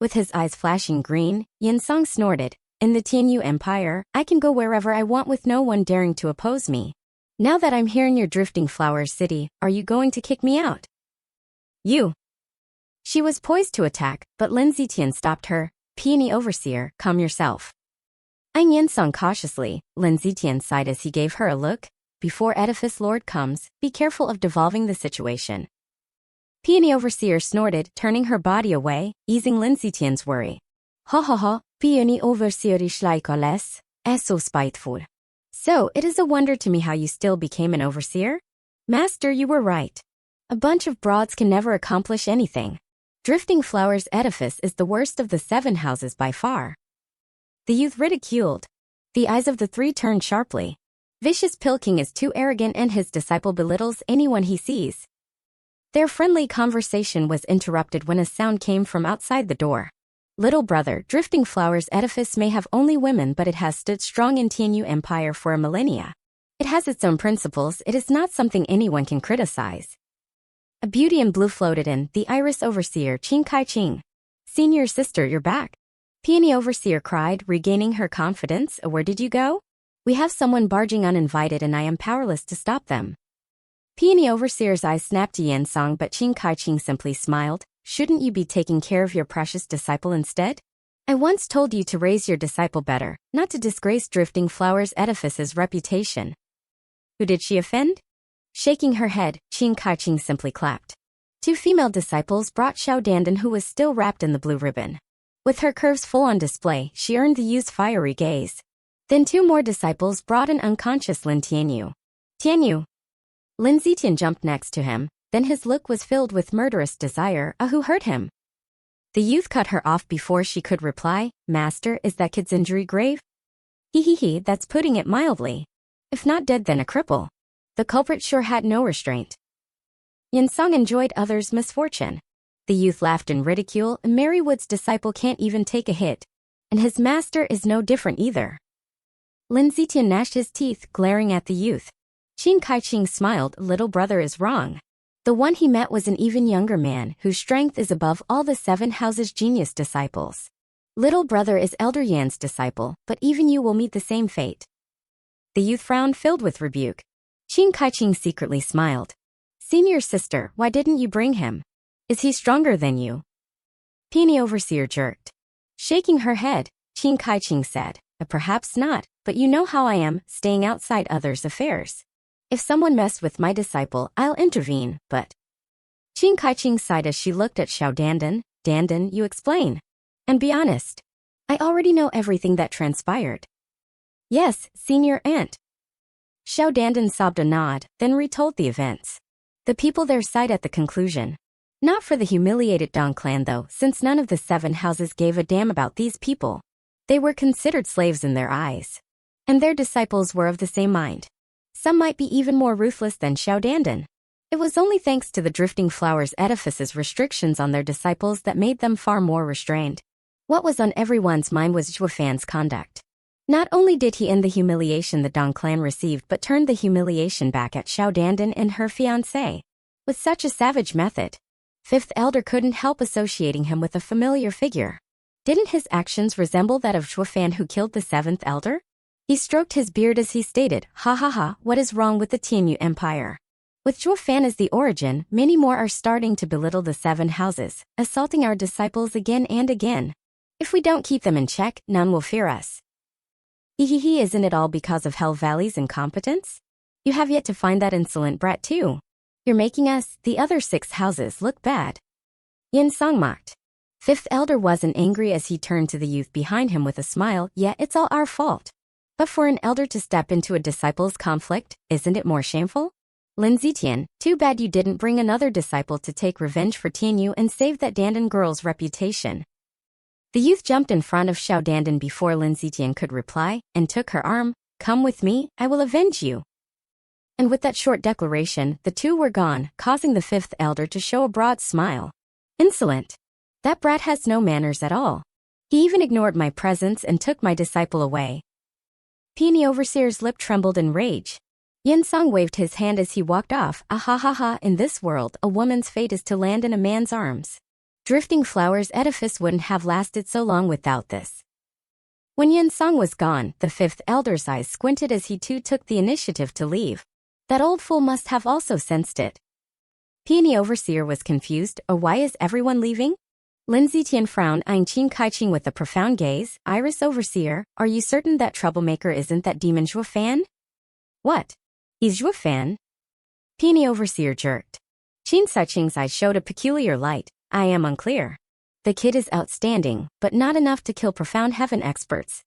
With his eyes flashing green, Yin Song snorted. In the Tianyu Empire, I can go wherever I want with no one daring to oppose me. Now that I'm here in your Drifting Flowers City, are you going to kick me out? You. She was poised to attack, but Lin Zitian stopped her. Peony Overseer, calm yourself. Eyeing Yin Song cautiously, Lin Zitian sighed as he gave her a look. Before Edifice Lord comes, be careful of devolving the situation. Peony Overseer snorted, turning her body away, easing Lin Zitian's worry. Ha ha ha, Peony Overseer is like a less, so spiteful. So, it is a wonder to me how you still became an overseer? Master, you were right. A bunch of broads can never accomplish anything. Drifting Flowers Edifice is the worst of the 7 houses by far. The youth ridiculed. The eyes of the 3 turned sharply. Vicious Pill King is too arrogant and his disciple belittles anyone he sees. Their friendly conversation was interrupted when a sound came from outside the door. Little brother, Drifting Flower's edifice may have only women, but it has stood strong in TNU Empire for a millennia. It has its own principles, it is not something anyone can criticize. A beauty in blue floated in, the Iris Overseer Ching Kai Ching. Senior sister, you're back. Peony Overseer cried, regaining her confidence. Where did you go? We have someone barging uninvited and I am powerless to stop them. Peony Overseer's eyes snapped to Yen Song, but Ching Kai Ching simply smiled. Shouldn't you be taking care of your precious disciple instead? I once told you to raise your disciple better, not to disgrace Drifting Flower's edifice's reputation. Who did she offend? Shaking her head, Ching Kai Ching simply clapped. 2 female disciples brought Xiao Dandan, who was still wrapped in the blue ribbon. With her curves full on display, she earned the youth's fiery gaze. Then 2 more disciples brought an unconscious Lin Tianyu. Tianyu. Lin Zitian jumped next to him, then his look was filled with murderous desire. Who hurt him? The youth cut her off before she could reply. Master, is that kid's injury grave? He, that's putting it mildly. If not dead, then a cripple. The culprit sure had no restraint. Yin Song enjoyed others' misfortune. The youth laughed in ridicule. Marywood's disciple can't even take a hit. And his master is no different either. Lin Zitian gnashed his teeth, glaring at the youth. Ching Kai Ching smiled. Little brother is wrong. The one he met was an even younger man, whose strength is above all the 7 houses' genius disciples. Little brother is Elder Yan's disciple, but even you will meet the same fate. The youth frowned, filled with rebuke. Ching Kai Ching secretly smiled. Senior sister, why didn't you bring him? Is he stronger than you? Peony Overseer jerked. Shaking her head, Ching Kai Ching said, perhaps not, but you know how I am, staying outside others' affairs. If someone messed with my disciple, I'll intervene, but... Ching Kai Ching sighed as she looked at Xiao Dandan. Dandan, you explain. And be honest. I already know everything that transpired. Yes, senior aunt. Xiao Dandan sobbed a nod, then retold the events. The people there sighed at the conclusion. Not for the humiliated Dong clan though, since none of the 7 houses gave a damn about these people. They were considered slaves in their eyes. And their disciples were of the same mind. Some might be even more ruthless than Xiao Dandan. It was only thanks to the Drifting Flower's edifice's restrictions on their disciples that made them far more restrained. What was on everyone's mind was Zhuo Fan's conduct. Not only did he end the humiliation the Dong clan received, but turned the humiliation back at Xiao Dandan and her fiancé. With such a savage method, 5th Elder couldn't help associating him with a familiar figure. Didn't his actions resemble that of Zhuo Fan, who killed the 7th Elder? He stroked his beard as he stated, ha ha ha, what is wrong with the TNU Empire? With Zhuo Fan as the origin, many more are starting to belittle the 7 houses, assaulting our disciples again and again. If we don't keep them in check, none will fear us. Isn't it all because of Hell Valley's incompetence? You have yet to find that insolent brat too. You're making us, the other 6 houses, look bad. Yin Song mocked. 5th Elder wasn't angry as he turned to the youth behind him with a smile. Yeah, it's all our fault. But for an elder to step into a disciple's conflict, isn't it more shameful? Lin Zitian, too bad you didn't bring another disciple to take revenge for Tianyu and save that Dandan girl's reputation. The youth jumped in front of Xiao Dandan before Lin Zitian could reply, and took her arm. Come with me, I will avenge you. And with that short declaration, the 2 were gone, causing the 5th Elder to show a broad smile. Insolent. That brat has no manners at all. He even ignored my presence and took my disciple away. Peony Overseer's lip trembled in rage. Yin Song waved his hand as he walked off. Ah ha ha ha, in this world, a woman's fate is to land in a man's arms. Drifting Flower's edifice wouldn't have lasted so long without this. When Yin Song was gone, the 5th Elder's eyes squinted as he too took the initiative to leave. That old fool must have also sensed it. Peony Overseer was confused. Oh, why is everyone leaving? Lin Zitian frowned, eyeing Ching Kai Ching with a profound gaze. Iris Overseer, are you certain that troublemaker isn't that demon Zhuo Fan? What? He's Zhuo Fan? Peony Overseer jerked. Qin Saiqing's eyes showed a peculiar light. I am unclear. The kid is outstanding, but not enough to kill profound heaven experts.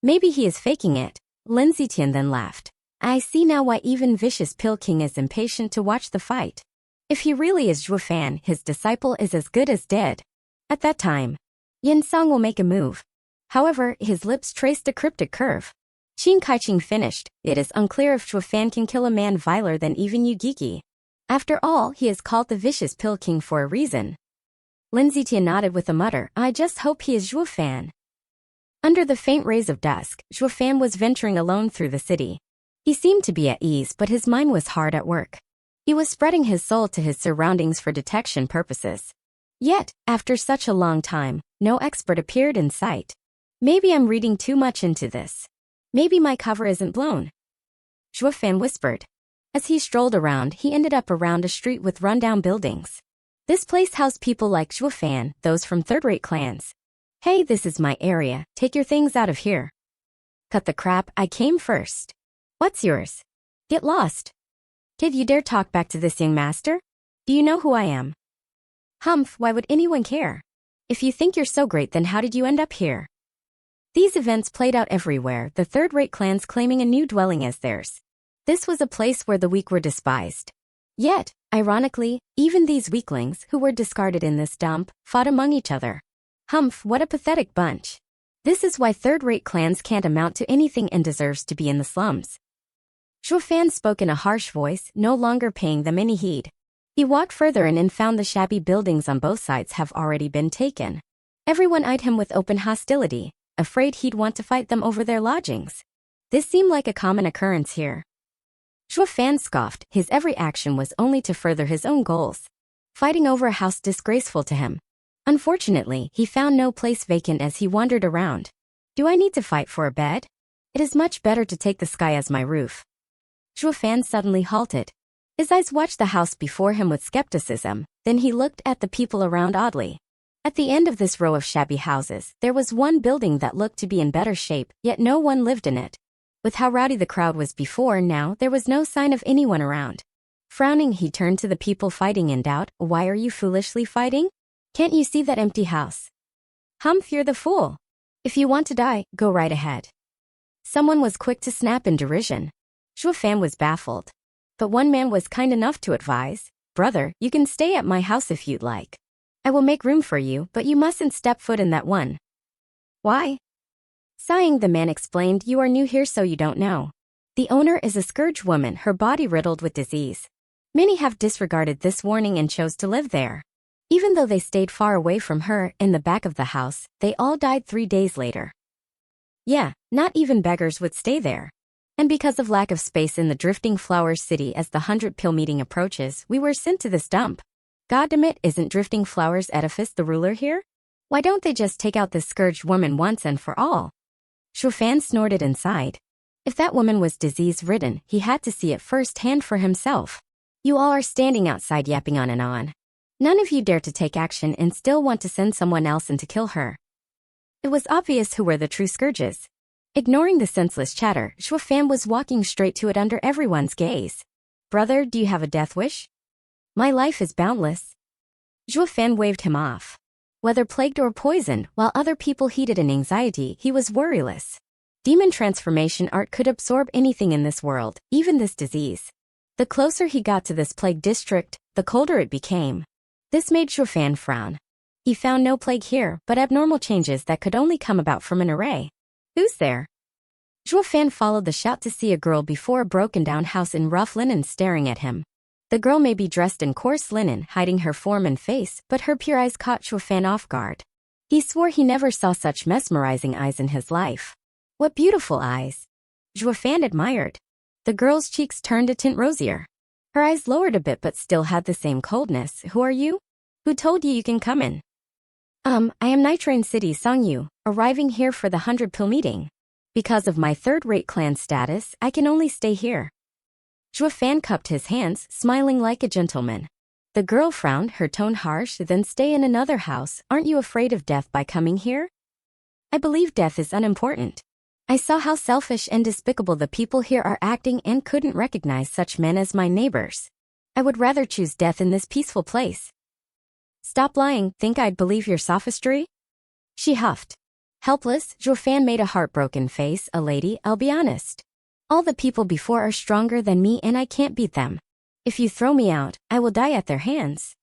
Maybe he is faking it. Lin Zitian then laughed. I see now why even Vicious Pill King is impatient to watch the fight. If he really is Zhuo Fan, his disciple is as good as dead. At that time, Yin Song will make a move. However, his lips traced a cryptic curve. Shin Kaiching finished. It is unclear if Zhuofan can kill a man viler than even Yugiki. After all, he is called the Vicious Pill King for a reason. Lindsay Tia nodded with a mutter. I just hope he is Zhuofan. Under the faint rays of dusk, Zhuofan was venturing alone through the city. He seemed to be at ease, but his mind was hard at work. He was spreading his soul to his surroundings for detection purposes. Yet, after such a long time, no expert appeared in sight. Maybe I'm reading too much into this. Maybe my cover isn't blown. Zhuofan whispered. As he strolled around, he ended up around a street with rundown buildings. This place housed people like Zhuofan, those from third-rate clans. Hey, this is my area, take your things out of here. Cut the crap, I came first. What's yours? Get lost. Kid, you dare talk back to this young master? Do you know who I am? Humph, why would anyone care? If you think you're so great, then how did you end up here? These events played out everywhere, the third-rate clans claiming a new dwelling as theirs. This was a place where the weak were despised. Yet, ironically, even these weaklings who were discarded in this dump fought among each other. Humph, what a pathetic bunch. This is why third-rate clans can't amount to anything and deserves to be in the slums. Zhuofan spoke in a harsh voice, no longer paying them any heed. He walked further in and found the shabby buildings on both sides have already been taken. Everyone eyed him with open hostility, afraid he'd want to fight them over their lodgings. This seemed like a common occurrence here. Zhuofan scoffed. His every action was only to further his own goals. Fighting over a house disgraceful to him. Unfortunately, he found no place vacant as he wandered around. Do I need to fight for a bed? It is much better to take the sky as my roof. Zhuofan suddenly halted. His eyes watched the house before him with skepticism, then he looked at the people around oddly. At the end of this row of shabby houses, there was one building that looked to be in better shape, yet no one lived in it. With how rowdy the crowd was before now, there was no sign of anyone around. Frowning, he turned to the people fighting in doubt. Why are you foolishly fighting? Can't you see that empty house? Humph, you're the fool. If you want to die, go right ahead. Someone was quick to snap in derision. Zhuofan was baffled. But one man was kind enough to advise, brother, you can stay at my house if you'd like. I will make room for you, but you mustn't step foot in that one. Why? Sighing, the man explained, you are new here so you don't know. The owner is a scourge woman, her body riddled with disease. Many have disregarded this warning and chose to live there. Even though they stayed far away from her, in the back of the house, they all died 3 days later. Yeah, not even beggars would stay there. And because of lack of space in the Drifting Flowers city as the 100-pill meeting approaches, we were sent to this dump. Goddamn, isn't Drifting Flowers edifice the ruler here? Why don't they just take out this scourged woman once and for all? Zhuofan snorted inside. If that woman was disease-ridden, he had to see it firsthand for himself. You all are standing outside yapping on and on. None of you dare to take action and still want to send someone else in to kill her. It was obvious who were the true scourges. Ignoring the senseless chatter, Zhuofan was walking straight to it under everyone's gaze. Brother, do you have a death wish? My life is boundless. Zhuofan waved him off. Whether plagued or poisoned, while other people heated in anxiety, he was worryless. Demon transformation art could absorb anything in this world, even this disease. The closer he got to this plague district, the colder it became. This made Zhuofan frown. He found no plague here, but abnormal changes that could only come about from an array. Who's there? Zhuofan followed the shout to see a girl before a broken-down house in rough linen staring at him. The girl may be dressed in coarse linen, hiding her form and face, but her pure eyes caught Zhuofan off guard. He swore he never saw such mesmerizing eyes in his life. What beautiful eyes! Zhuofan admired. The girl's cheeks turned a tint rosier. Her eyes lowered a bit but still had the same coldness. Who are you? Who told you can come in? I am Nitrain City Songyu, arriving here for the 100-pill meeting. Because of my third-rate clan status, I can only stay here. Zhuofan cupped his hands, smiling like a gentleman. The girl frowned, her tone harsh. Then stay in another house. Aren't you afraid of death by coming here? I believe death is unimportant. I saw how selfish and despicable the people here are acting and couldn't recognize such men as my neighbors. I would rather choose death in this peaceful place. Stop lying, think I'd believe your sophistry? She huffed. Helpless, Zhuofan made a heartbroken face. A lady, I'll be honest. All the people before are stronger than me and I can't beat them. If you throw me out, I will die at their hands.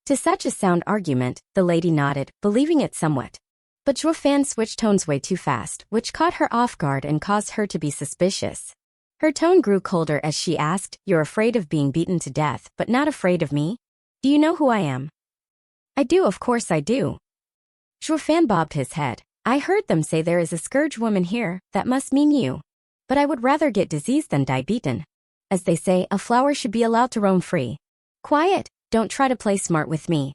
To such a sound argument, the lady nodded, believing it somewhat. But Zhuo Fan switched tones way too fast, which caught her off guard and caused her to be suspicious. Her tone grew colder as she asked, "You're afraid of being beaten to death, but not afraid of me? Do you know who I am?" "I do, of course I do." Zhuo Fan bobbed his head. "I heard them say there is a scourge woman here, that must mean you. But I would rather get diseased than die beaten. As they say, a flower should be allowed to roam free." "Quiet, don't try to play smart with me."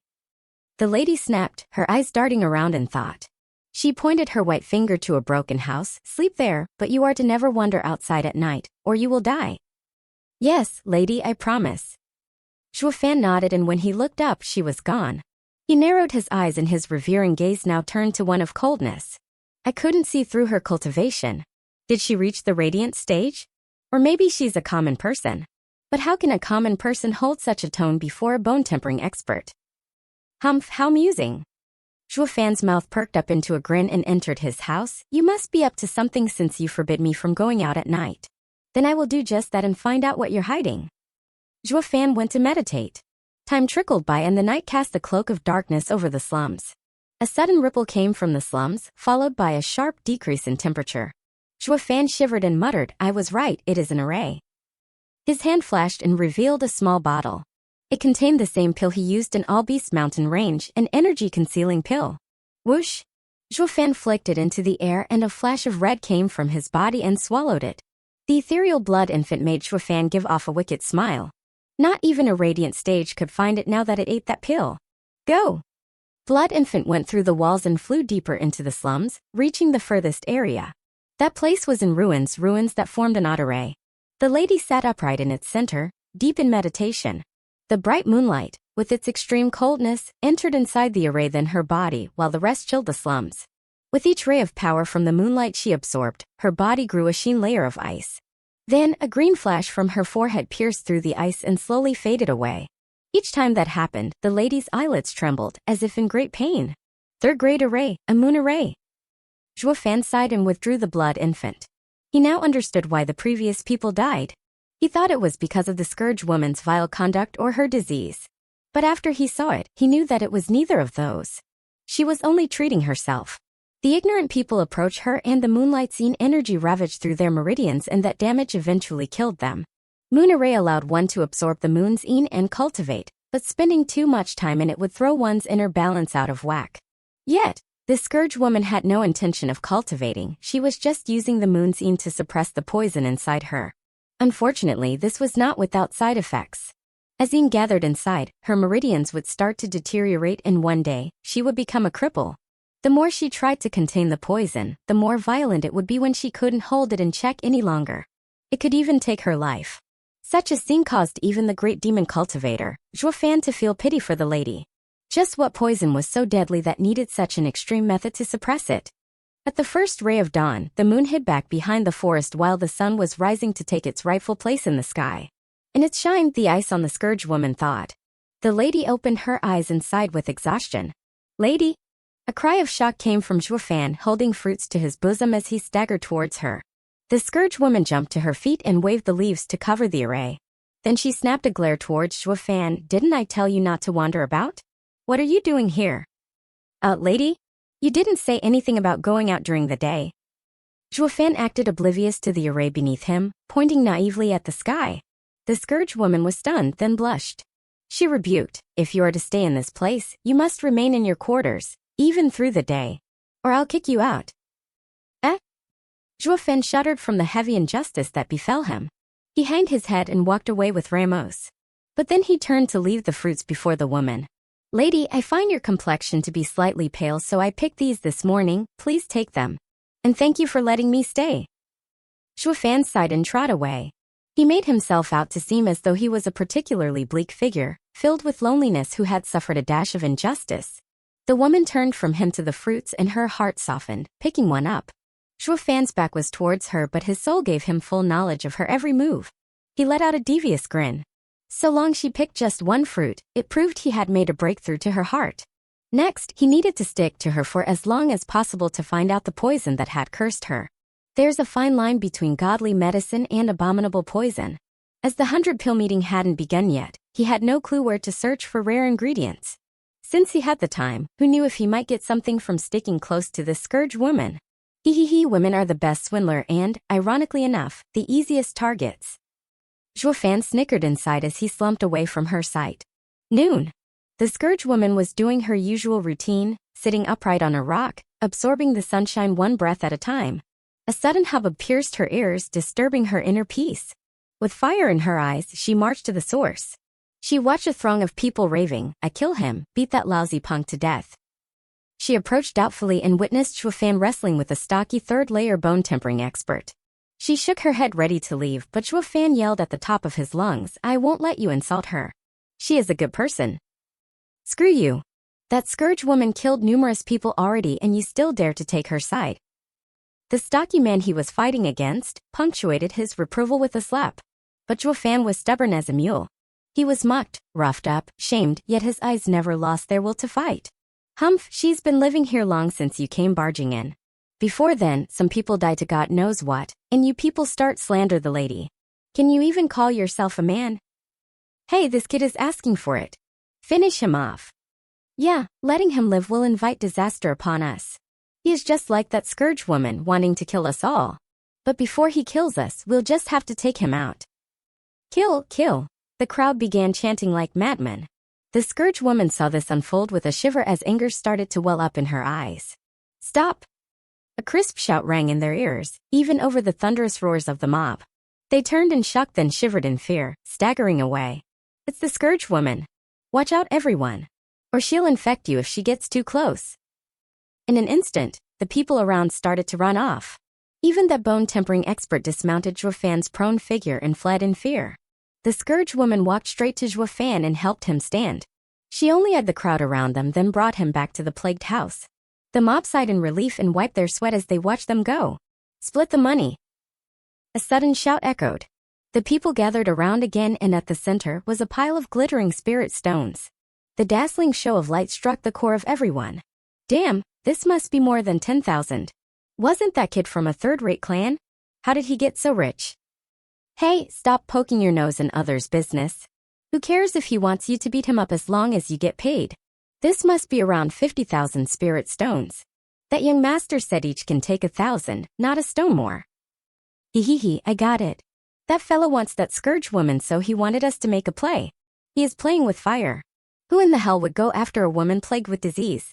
The lady snapped, her eyes darting around in thought. She pointed her white finger to a broken house. "Sleep there, but you are to never wander outside at night, or you will die." "Yes, lady, I promise." Zhuo Fan nodded, and when he looked up, she was gone. He narrowed his eyes, and his revering gaze now turned to one of coldness. I couldn't see through her cultivation. Did she reach the radiant stage? Or maybe she's a common person. But how can a common person hold such a tone before a bone-tempering expert? Humph, how amusing. Zhuo Fan's mouth perked up into a grin and entered his house. "You must be up to something since you forbid me from going out at night. Then I will do just that and find out what you're hiding." Zhuo Fan went to meditate. Time trickled by and the night cast a cloak of darkness over the slums. A sudden ripple came from the slums, followed by a sharp decrease in temperature. Zhuo Fan shivered and muttered, "I was right, it is an array." His hand flashed and revealed a small bottle. It contained the same pill he used in All Beast Mountain Range, an energy-concealing pill. Whoosh! Zhuo Fan flicked it into the air and a flash of red came from his body and swallowed it. The ethereal blood infant made Zhuo Fan give off a wicked smile. Not even a radiant stage could find it now that it ate that pill. Go! Blood infant went through the walls and flew deeper into the slums, reaching the furthest area. That place was in ruins that formed an odd array. The lady sat upright in its center, deep in meditation. The bright moonlight, with its extreme coldness, entered inside the array then her body, while the rest chilled the slums. With each ray of power from the moonlight she absorbed, her body grew a sheen layer of ice. Then, a green flash from her forehead pierced through the ice and slowly faded away. Each time that happened, the lady's eyelids trembled, as if in great pain. Third grade array, a moon array. Zhuo Fan sighed and withdrew the blood infant. He now understood why the previous people died. He thought it was because of the scourge woman's vile conduct or her disease. But after he saw it, he knew that it was neither of those. She was only treating herself. The ignorant people approached her and the moonlight's energy ravaged through their meridians and that damage eventually killed them. Moon array allowed one to absorb the moon's and cultivate, but spending too much time in it would throw one's inner balance out of whack. Yet, the scourge woman had no intention of cultivating, she was just using the moon's to suppress the poison inside her. Unfortunately, this was not without side effects. As gathered inside, her meridians would start to deteriorate and one day, she would become a cripple. The more she tried to contain the poison, the more violent it would be when she couldn't hold it in check any longer. It could even take her life. Such a scene caused even the great demon cultivator, Zhuo Fan, to feel pity for the lady. Just what poison was so deadly that needed such an extreme method to suppress it? At the first ray of dawn, the moon hid back behind the forest while the sun was rising to take its rightful place in the sky. In its shine, the ice on the scourge woman thawed. The lady opened her eyes and sighed with exhaustion. "Lady!" A cry of shock came from Zhuo Fan, holding fruits to his bosom as he staggered towards her. The scourge woman jumped to her feet and waved the leaves to cover the array. Then she snapped a glare towards Zhuo Fan. "Didn't I tell you not to wander about? What are you doing here?" Lady? You didn't say anything about going out during the day." Zhuo Fan acted oblivious to the array beneath him, pointing naively at the sky. The scourge woman was stunned, then blushed. She rebuked, "If you are to stay in this place, you must remain in your quarters, even through the day. Or I'll kick you out." Zhuo Fan shuddered from the heavy injustice that befell him. He hanged his head and walked away with Ramos. But then he turned to leave the fruits before the woman. "Lady, I find your complexion to be slightly pale, so I picked these this morning, please take them. And thank you for letting me stay." Zhuo Fan sighed and trod away. He made himself out to seem as though he was a particularly bleak figure, filled with loneliness who had suffered a dash of injustice. The woman turned from him to the fruits and her heart softened, picking one up. Zhuo Fan's back was towards her, but his soul gave him full knowledge of her every move. He let out a devious grin. So long she picked just one fruit, it proved he had made a breakthrough to her heart. Next, he needed to stick to her for as long as possible to find out the poison that had cursed her. There's a fine line between godly medicine and abominable poison. As the 100-pill meeting hadn't begun yet, he had no clue where to search for rare ingredients. Since he had the time, who knew if he might get something from sticking close to this scourge woman? Women are the best swindler and, ironically enough, the easiest targets. Zhuofan snickered inside as he slumped away from her sight. Noon. The scourge woman was doing her usual routine, sitting upright on a rock, absorbing the sunshine one breath at a time. A sudden hubbub pierced her ears, disturbing her inner peace. With fire in her eyes, she marched to the source. She watched a throng of people raving, "I kill him, beat that lousy punk to death." She approached doubtfully and witnessed Zhuofan wrestling with a stocky third-layer bone-tempering expert. She shook her head ready to leave, but Zhuofan yelled at the top of his lungs, "I won't let you insult her. She is a good person." "Screw you. That scourge woman killed numerous people already and you still dare to take her side." The stocky man he was fighting against punctuated his reproval with a slap. But Zhuofan was stubborn as a mule. He was mocked, roughed up, shamed, yet his eyes never lost their will to fight. "Humph, she's been living here long since you came barging in. Before then, some people died to God knows what, and you people start slander the lady. Can you even call yourself a man? Hey, this kid is asking for it. Finish him off." "Yeah, letting him live will invite disaster upon us. He is just like that scourge woman wanting to kill us all. But before he kills us, we'll just have to take him out." "Kill, kill." The crowd began chanting like madmen. The scourge woman saw this unfold with a shiver as anger started to well up in her eyes. "Stop!" A crisp shout rang in their ears, even over the thunderous roars of the mob. They turned in shock, then shivered in fear, staggering away. "It's the scourge woman. Watch out, everyone. Or she'll infect you if she gets too close." In an instant, the people around started to run off. Even that bone-tempering expert dismounted Zhuofan's prone figure and fled in fear. The scourge woman walked straight to Zhuofan and helped him stand. She only eyed the crowd around them, then brought him back to the plagued house. The mob sighed in relief and wiped their sweat as they watched them go. "Split the money." A sudden shout echoed. The people gathered around again, and at the center was a pile of glittering spirit stones. The dazzling show of light struck the core of everyone. Damn, this must be more than 10,000. Wasn't that kid from a third-rate clan? How did he get so rich? Hey, stop poking your nose in others' business. Who cares if he wants you to beat him up as long as you get paid? This must be around 50,000 spirit stones. That young master said each can take 1,000, not a stone more. Hehehe, I got it. That fellow wants that scourge woman, so he wanted us to make a play. He is playing with fire. Who in the hell would go after a woman plagued with disease?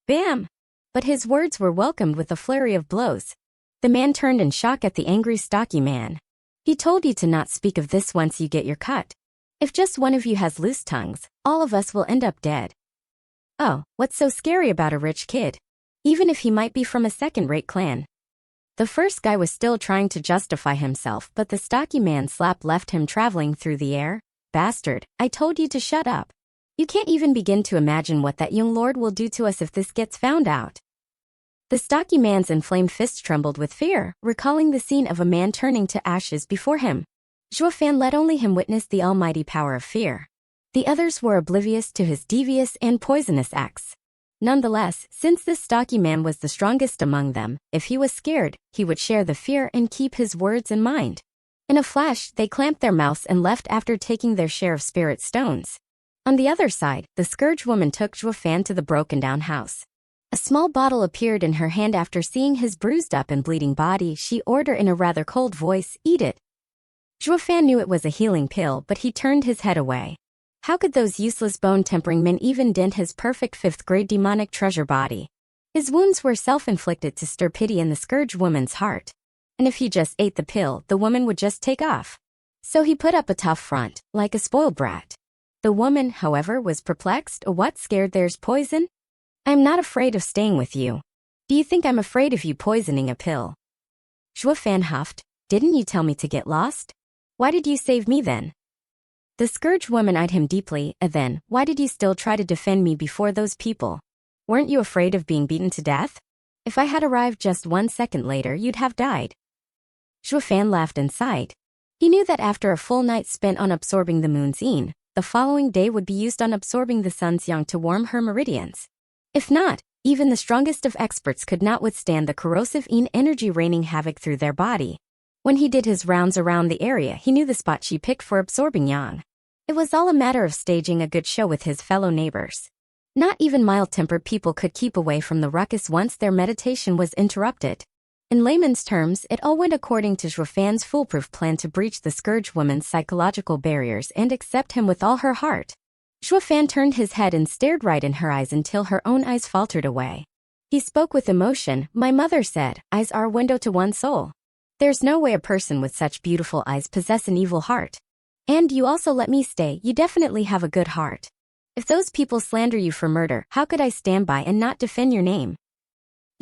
Bam! But his words were welcomed with a flurry of blows. The man turned in shock at the angry, stocky man. He told you to not speak of this once you get your cut. If just one of you has loose tongues, all of us will end up dead. Oh, what's so scary about a rich kid? Even if he might be from a second-rate clan. The first guy was still trying to justify himself, but the stocky man's slap left him traveling through the air. Bastard, I told you to shut up. You can't even begin to imagine what that young lord will do to us if this gets found out. The stocky man's inflamed fist trembled with fear, recalling the scene of a man turning to ashes before him. Zhuofan let only him witness the almighty power of fear. The others were oblivious to his devious and poisonous acts. Nonetheless, since this stocky man was the strongest among them, if he was scared, he would share the fear and keep his words in mind. In a flash, they clamped their mouths and left after taking their share of spirit stones. On the other side, the scourge woman took Zhuofan to the broken-down house. A small bottle appeared in her hand. After seeing his bruised up and bleeding body, she ordered in a rather cold voice, "Eat it." Zhuofan knew it was a healing pill, but he turned his head away. How could those useless bone-tempering men even dent his perfect fifth-grade demonic treasure body? His wounds were self-inflicted to stir pity in the scourge woman's heart. And if he just ate the pill, the woman would just take off. So he put up a tough front, like a spoiled brat. The woman, however, was perplexed. What scared? There's poison? I'm not afraid of staying with you. Do you think I'm afraid of you poisoning a pill? Zhuofan huffed. Didn't you tell me to get lost? Why did you save me then? The scourge woman eyed him deeply. Then, why did you still try to defend me before those people? Weren't you afraid of being beaten to death? If I had arrived just 1 second later, you'd have died. Zhuofan laughed and sighed. He knew that after a full night spent on absorbing the moon's yin, the following day would be used on absorbing the sun's yang to warm her meridians. If not, even the strongest of experts could not withstand the corrosive yin energy raining havoc through their body. When he did his rounds around the area, he knew the spot she picked for absorbing yang. It was all a matter of staging a good show with his fellow neighbors. Not even mild-tempered people could keep away from the ruckus once their meditation was interrupted. In layman's terms, it all went according to Zhuo Fan's foolproof plan to breach the Scourge woman's psychological barriers and accept him with all her heart. Zhuo Fan turned his head and stared right in her eyes until her own eyes faltered away. He spoke with emotion. "My mother said, eyes are a window to one's soul. There's no way a person with such beautiful eyes possess an evil heart. And you also let me stay, you definitely have a good heart. If those people slander you for murder, how could I stand by and not defend your name?"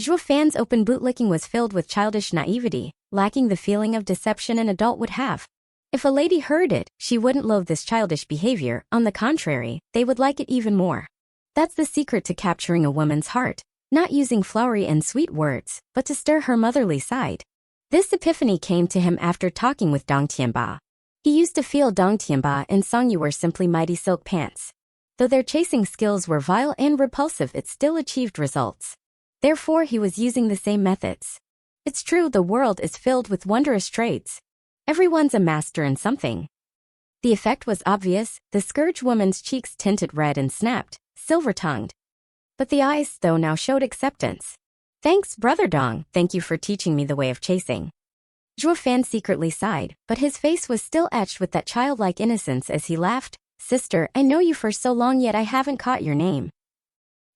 Zhuo Fan's open bootlicking was filled with childish naivety, lacking the feeling of deception an adult would have. If a lady heard it, she wouldn't loathe this childish behavior. On the contrary, they would like it even more. That's the secret to capturing a woman's heart, not using flowery and sweet words, but to stir her motherly side. This epiphany came to him after talking with Dong Tianba. He used to feel Dong Tianba and Song Yu were simply mighty silk pants. Though their chasing skills were vile and repulsive, it still achieved results. Therefore, he was using the same methods. It's true, the world is filled with wondrous trades. Everyone's a master in something. The effect was obvious. The Scourge woman's cheeks tinted red and snapped, silver-tongued. But the eyes, though, now showed acceptance. "Thanks, Brother Dong, thank you for teaching me the way of chasing." Zhuo Fan secretly sighed, but his face was still etched with that childlike innocence as he laughed. "Sister, I know you for so long yet I haven't caught your name."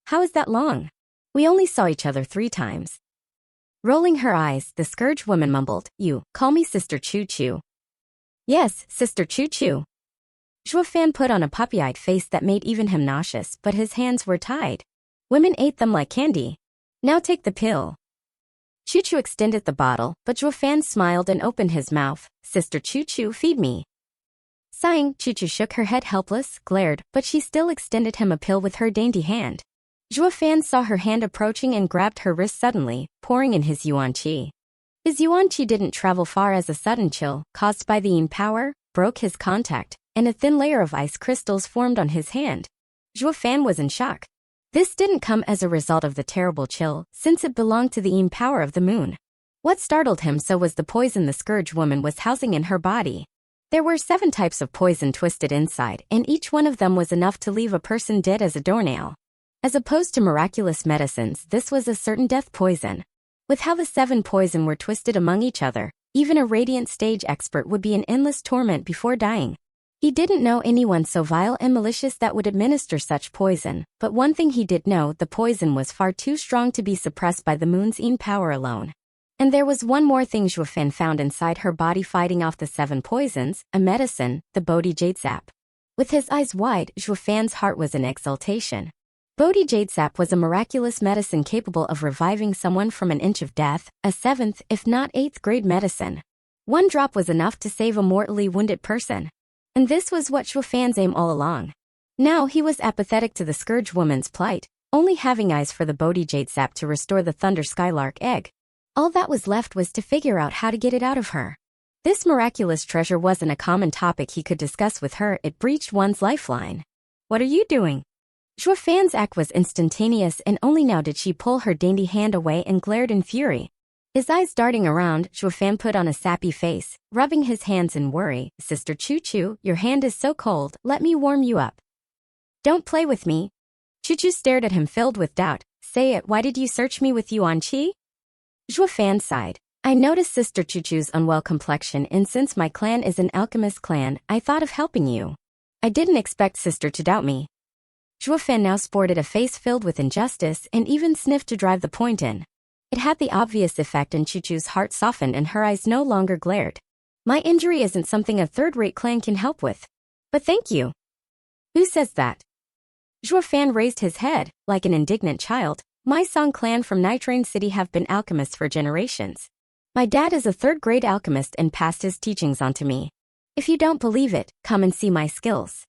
"How is that long? We only saw each other 3 times. Rolling her eyes, the Scourge woman mumbled, "You, call me Sister Choo Choo." "Yes, Sister Choo Choo." Zhuo Fan put on a puppy-eyed face that made even him nauseous, but his hands were tied. Women ate them like candy. "Now take the pill." Choo Choo extended the bottle, but Zhuo Fan smiled and opened his mouth. "Sister Choo Choo, feed me." Sighing, Choo Choo shook her head helpless, glared, but she still extended him a pill with her dainty hand. Zhuo Fan saw her hand approaching and grabbed her wrist suddenly, pouring in his yuan qi. His yuan qi didn't travel far as a sudden chill, caused by the yin power, broke his contact, and a thin layer of ice crystals formed on his hand. Zhuo Fan was in shock. This didn't come as a result of the terrible chill, since it belonged to the yin power of the moon. What startled him so was the poison the Scourge woman was housing in her body. There were 7 types of poison twisted inside, and each one of them was enough to leave a person dead as a doornail. As opposed to miraculous medicines, this was a certain death poison. With how the 7 poison were twisted among each other, even a radiant stage expert would be in endless torment before dying. He didn't know anyone so vile and malicious that would administer such poison, but one thing he did know, the poison was far too strong to be suppressed by the moon's yin power alone. And there was one more thing Zhuo Fan found inside her body fighting off the 7 poisons, a medicine, the Bodhi Jade Sap. With his eyes wide, Zhuo Fan's heart was in exultation. Bodhi Jade Sap was a miraculous medicine capable of reviving someone from an inch of death, a 7th, if not 8th grade medicine. 1 drop was enough to save a mortally wounded person. And this was what Zhuo Fan's aim all along. Now he was apathetic to the Scourge woman's plight, only having eyes for the Bodhi Jade Sap to restore the Thunder Skylark egg. All that was left was to figure out how to get it out of her. This miraculous treasure wasn't a common topic he could discuss with her, it breached one's lifeline. "What are you doing?" Zhuo Fan's act was instantaneous, and only now did she pull her dainty hand away and glared in fury. His eyes darting around, Zhuo Fan put on a sappy face, rubbing his hands in worry. "Sister Choo Choo, your hand is so cold, let me warm you up." "Don't play with me." Choo Choo stared at him filled with doubt. "Say it, why did you search me with yuan qi?" Zhuo Fan sighed. "I noticed Sister Choo Choo's unwell complexion, and since my clan is an alchemist clan, I thought of helping you. I didn't expect Sister to doubt me." Zhuo Fan now sported a face filled with injustice and even sniffed to drive the point in. It had the obvious effect, and Choo Choo's heart softened and her eyes no longer glared. "My injury isn't something a third-rate clan can help with. But thank you." "Who says that?" Zhuo Fan raised his head, like an indignant child. "My Song clan from Nitrain City have been alchemists for generations. My dad is a 3rd-grade alchemist and passed his teachings on to me. If you don't believe it, come and see my skills."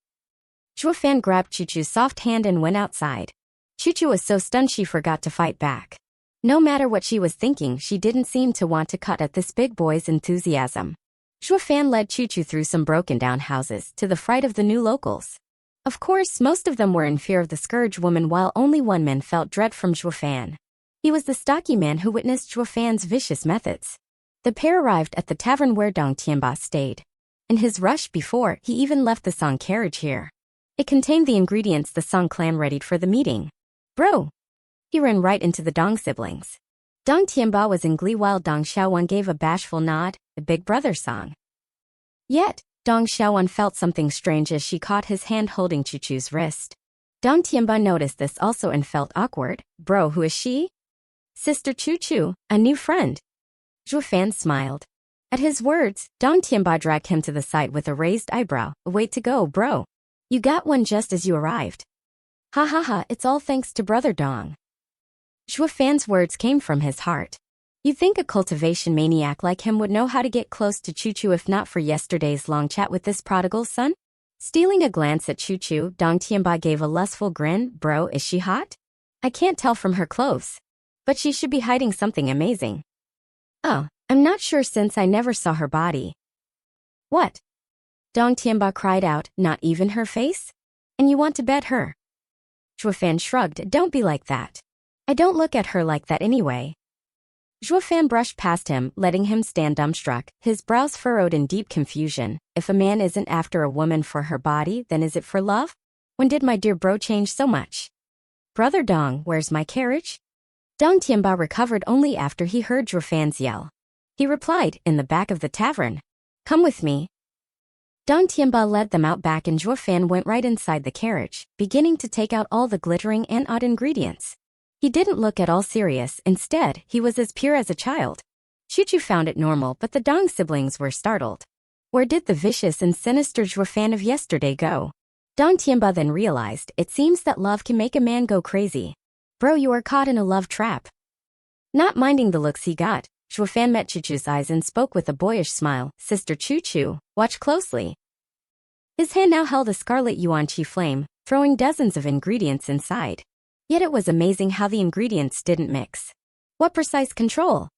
Zhuo Fan grabbed Choo Choo's soft hand and went outside. Choo Choo was so stunned she forgot to fight back. No matter what she was thinking, she didn't seem to want to cut at this big boy's enthusiasm. Zhuo Fan led Choo Choo through some broken-down houses, to the fright of the new locals. Of course, most of them were in fear of the Scourge woman, while only one man felt dread from Zhuo Fan. He was the stocky man who witnessed Zhuo Fan's vicious methods. The pair arrived at the tavern where Dong Tianba stayed. In his rush before, he even left the Song carriage here. It contained the ingredients the Song clan readied for the meeting. Bro! He ran right into the Dong siblings. Dong Tianba was in glee while Dong Xiaowan gave a bashful nod, the big brother Song. Yet, Dong Xiaowan felt something strange as she caught his hand holding Chuchu's wrist. Dong Tianba noticed this also and felt awkward. Bro, who is she? Sister Chuchu, a new friend. Zhuo Fan smiled. At his words, Dong Tianba dragged him to the side with a raised eyebrow. Way to go, bro. You got one just as you arrived. Ha ha ha, it's all thanks to brother Dong. Zhuo Fan's words came from his heart. You'd think a cultivation maniac like him would know how to get close to Chuchu if not for yesterday's long chat with this prodigal son? Stealing a glance at Chuchu, Dong Tianba gave a lustful grin. Bro, is she hot? I can't tell from her clothes. But she should be hiding something amazing. Oh, I'm not sure since I never saw her body. What? Dong Tianba cried out, not even her face? And you want to bet her? Zhuo Fan shrugged, don't be like that. I don't look at her like that anyway. Zhuo Fan brushed past him, letting him stand dumbstruck, his brows furrowed in deep confusion. If a man isn't after a woman for her body, then is it for love? When did my dear bro change so much? Brother Dong, where's my carriage? Dong Tianba recovered only after he heard Zhuo Fan's yell. He replied, in the back of the tavern. Come with me. Dong Tianba led them out back and Zhuo Fan went right inside the carriage, beginning to take out all the glittering and odd ingredients. He didn't look at all serious, instead, he was as pure as a child. Chuchu found it normal, but the Dong siblings were startled. Where did the vicious and sinister Zhuo Fan of yesterday go? Dong Tianba then realized, it seems that love can make a man go crazy. Bro, you are caught in a love trap. Not minding the looks he got, Zhuo Fan met Chuchu's eyes and spoke with a boyish smile. Sister Chuchu, watch closely. His hand now held a scarlet yuan chi flame, throwing dozens of ingredients inside. Yet it was amazing how the ingredients didn't mix. What precise control?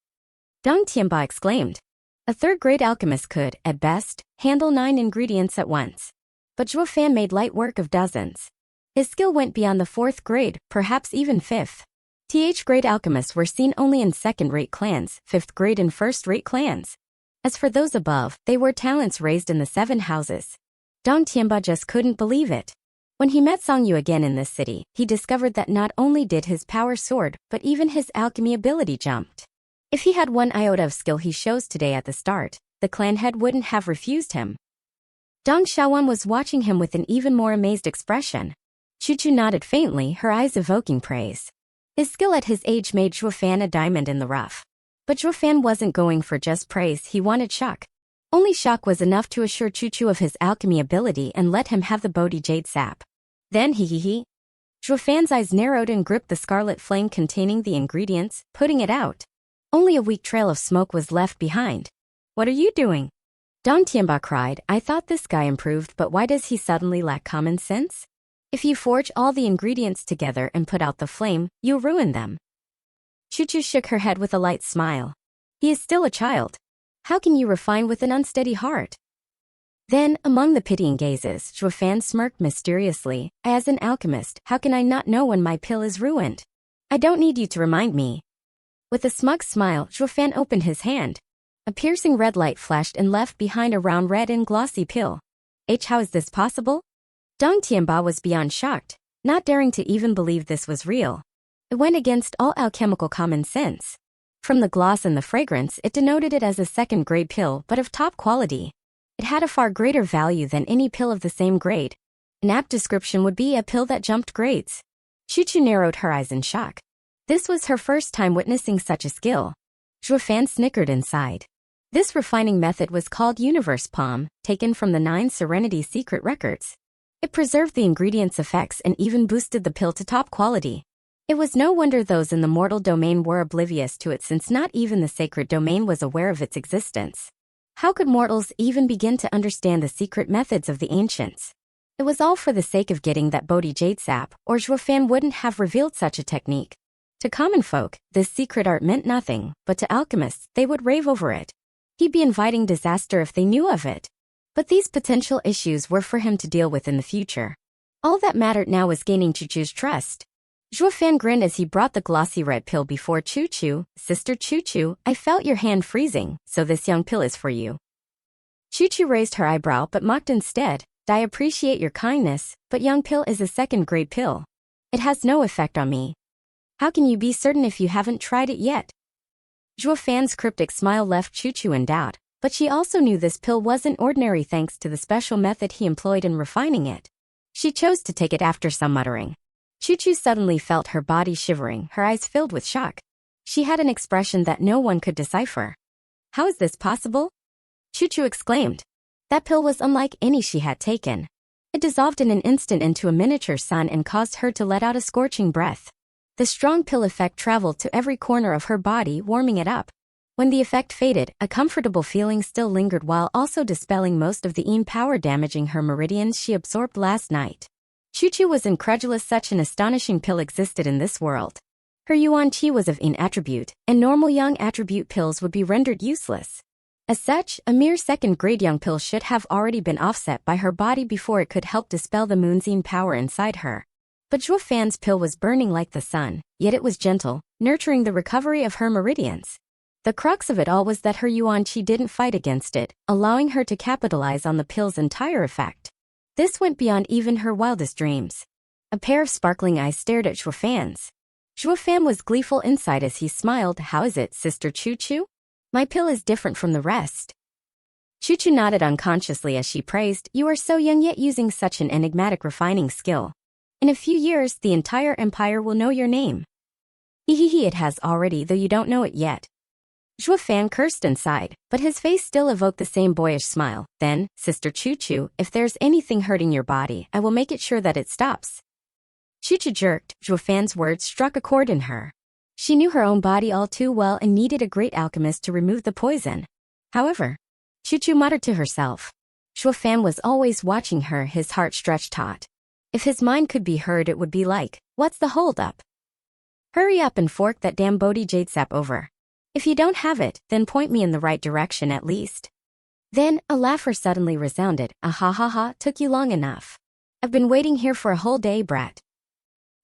Dong Tianba exclaimed. A third-grade alchemist could, at best, handle 9 ingredients at once. But Zhuo Fan made light work of dozens. His skill went beyond the 4th grade, perhaps even 5th. Grade alchemists were seen only in 2nd-rate clans, 5th grade and 1st-rate clans. As for those above, they were talents raised in the 7 houses. Dong Tianba just couldn't believe it. When he met Song Yu again in this city, he discovered that not only did his power soared, but even his alchemy ability jumped. If he had one iota of skill he shows today at the start, the clan head wouldn't have refused him. Dong Xiaowan was watching him with an even more amazed expression. Chuchu nodded faintly, her eyes evoking praise. His skill at his age made Zhuo Fan a diamond in the rough. But Zhuo Fan wasn't going for just praise, he wanted shock. Only shock was enough to assure Chuchu of his alchemy ability and let him have the Bodhi Jade sap. Then he. Zhuo Fan's eyes narrowed and gripped the scarlet flame containing the ingredients, putting it out. Only a weak trail of smoke was left behind. What are you doing? Dong Tianba cried, I thought this guy improved, but why does he suddenly lack common sense? If you forge all the ingredients together and put out the flame, you'll ruin them. Chuchu shook her head with a light smile. He is still a child. How can you refine with an unsteady heart? Then, among the pitying gazes, Zhuo Fan smirked mysteriously. As an alchemist, how can I not know when my pill is ruined? I don't need you to remind me. With a smug smile, Zhuo Fan opened his hand. A piercing red light flashed and left behind a round red and glossy pill. How is this possible? Dong Tianba was beyond shocked, not daring to even believe this was real. It went against all alchemical common sense. From the gloss and the fragrance, it denoted it as a 2nd-grade pill, but of top quality. It had a far greater value than any pill of the same grade. An apt description would be a pill that jumped grades. Chuchu narrowed her eyes in shock. This was her first time witnessing such a skill. Zhuo Fan snickered inside. This refining method was called Universe Palm, taken from the 9 Serenities Secret Records. It preserved the ingredients' effects and even boosted the pill to top quality. It was no wonder those in the mortal domain were oblivious to it, since not even the sacred domain was aware of its existence. How could mortals even begin to understand the secret methods of the ancients? It was all for the sake of getting that Bodhi Jade sap, or Zhuo Fan wouldn't have revealed such a technique. To common folk, this secret art meant nothing, but to alchemists, they would rave over it. He'd be inviting disaster if they knew of it. But these potential issues were for him to deal with in the future. All that mattered now was gaining Chuchu's trust. Zhuo Fan grinned as he brought the glossy red pill before Chuchu. Sister Chuchu, I felt your hand freezing, so this young pill is for you. Chuchu raised her eyebrow but mocked instead. I appreciate your kindness, but young pill is a second-grade pill. It has no effect on me. How can you be certain if you haven't tried it yet? Zhuo Fan's cryptic smile left Chu in doubt, but she also knew this pill wasn't ordinary thanks to the special method he employed in refining it. She chose to take it after some muttering. Chu suddenly felt her body shivering, her eyes filled with shock. She had an expression that no one could decipher. How is this possible? Chu exclaimed. That pill was unlike any she had taken. It dissolved in an instant into a miniature sun and caused her to let out a scorching breath. The strong pill effect traveled to every corner of her body, warming it up. When the effect faded, a comfortable feeling still lingered while also dispelling most of the power damaging her meridians she absorbed last night. Chu was incredulous such an astonishing pill existed in this world. Her yuan qi was of yin attribute, and normal yang attribute pills would be rendered useless. As such, a mere second-grade young pill should have already been offset by her body before it could help dispel the moon's yin power inside her. But Zhuo Fan's pill was burning like the sun, yet it was gentle, nurturing the recovery of her meridians. The crux of it all was that her yuan qi didn't fight against it, allowing her to capitalize on the pill's entire effect. This went beyond even her wildest dreams. A pair of sparkling eyes stared at Zhuo Fan's. Zhuo Fan was gleeful inside as he smiled. How is it, Sister Chu? My pill is different from the rest. Chu nodded unconsciously as she praised, you are so young yet using such an enigmatic refining skill. In a few years, the entire empire will know your name. It has already, though you don't know it yet. Zhuo Fan cursed and sighed, but his face still evoked the same boyish smile. Then, Sister Chu, if there's anything hurting your body, I will make it sure that it stops. Chu jerked. Zhuo Fan's words struck a chord in her. She knew her own body all too well and needed a great alchemist to remove the poison. However, Chu muttered to herself. Zhuo Fan was always watching her, his heart stretched taut. If his mind could be heard, it would be like, what's the hold-up? Hurry up and fork that damn Bodhi jade sap over. If you don't have it, then point me in the right direction at least. Then, a laugher suddenly resounded. Ah ha ha ha, took you long enough. I've been waiting here for a whole day, brat.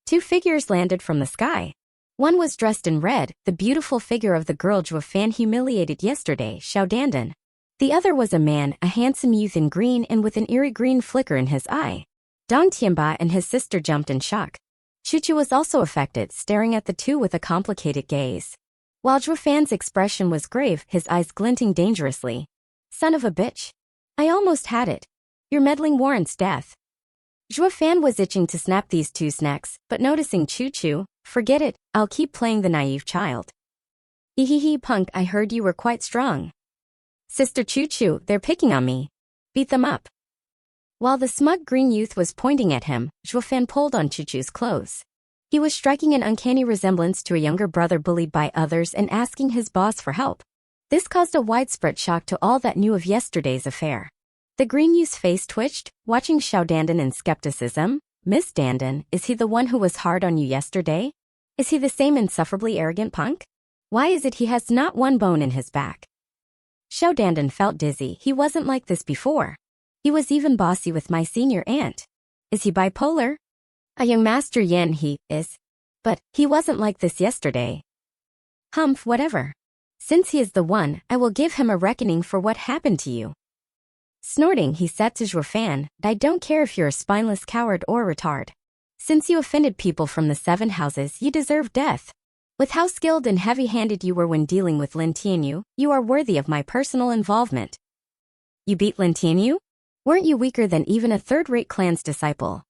Two figures landed from the sky. One was dressed in red, the beautiful figure of the girl Zhuo Fan humiliated yesterday, Xiao Dandan. The other was a man, a handsome youth in green and with an eerie green flicker in his eye. Dong Tianba and his sister jumped in shock. Chu was also affected, staring at the two with a complicated gaze. While Zhuo Fan's expression was grave, his eyes glinting dangerously. Son of a bitch. I almost had it. Your meddling warrants death. Zhuo Fan was itching to snap these two snacks, but noticing Chu, forget it, I'll keep playing the naive child. Punk, I heard you were quite strong. Sister Chu, they're picking on me. Beat them up. While the smug green youth was pointing at him, Zhuo Fan pulled on Chu's clothes. He was striking an uncanny resemblance to a younger brother bullied by others and asking his boss for help. This caused a widespread shock to all that knew of yesterday's affair. The green youth's face twitched, watching Xiao Dandan in skepticism. Miss Dandan, is he the one who was hard on you yesterday? Is he the same insufferably arrogant punk? Why is it he has not one bone in his back? Xiao Dandan felt dizzy. He wasn't like this before. He was even bossy with my senior aunt. Is he bipolar? A young Master Yan he is. But he wasn't like this yesterday. Humph, whatever. Since he is the one, I will give him a reckoning for what happened to you. Snorting, he said to Zhuo Fan, I don't care if you're a spineless coward or retard. Since you offended people from the 7 houses, you deserve death. With how skilled and heavy-handed you were when dealing with Lin Tianyu, you are worthy of my personal involvement. You beat Lin Tianyu? Weren't you weaker than even a third-rate clan's disciple?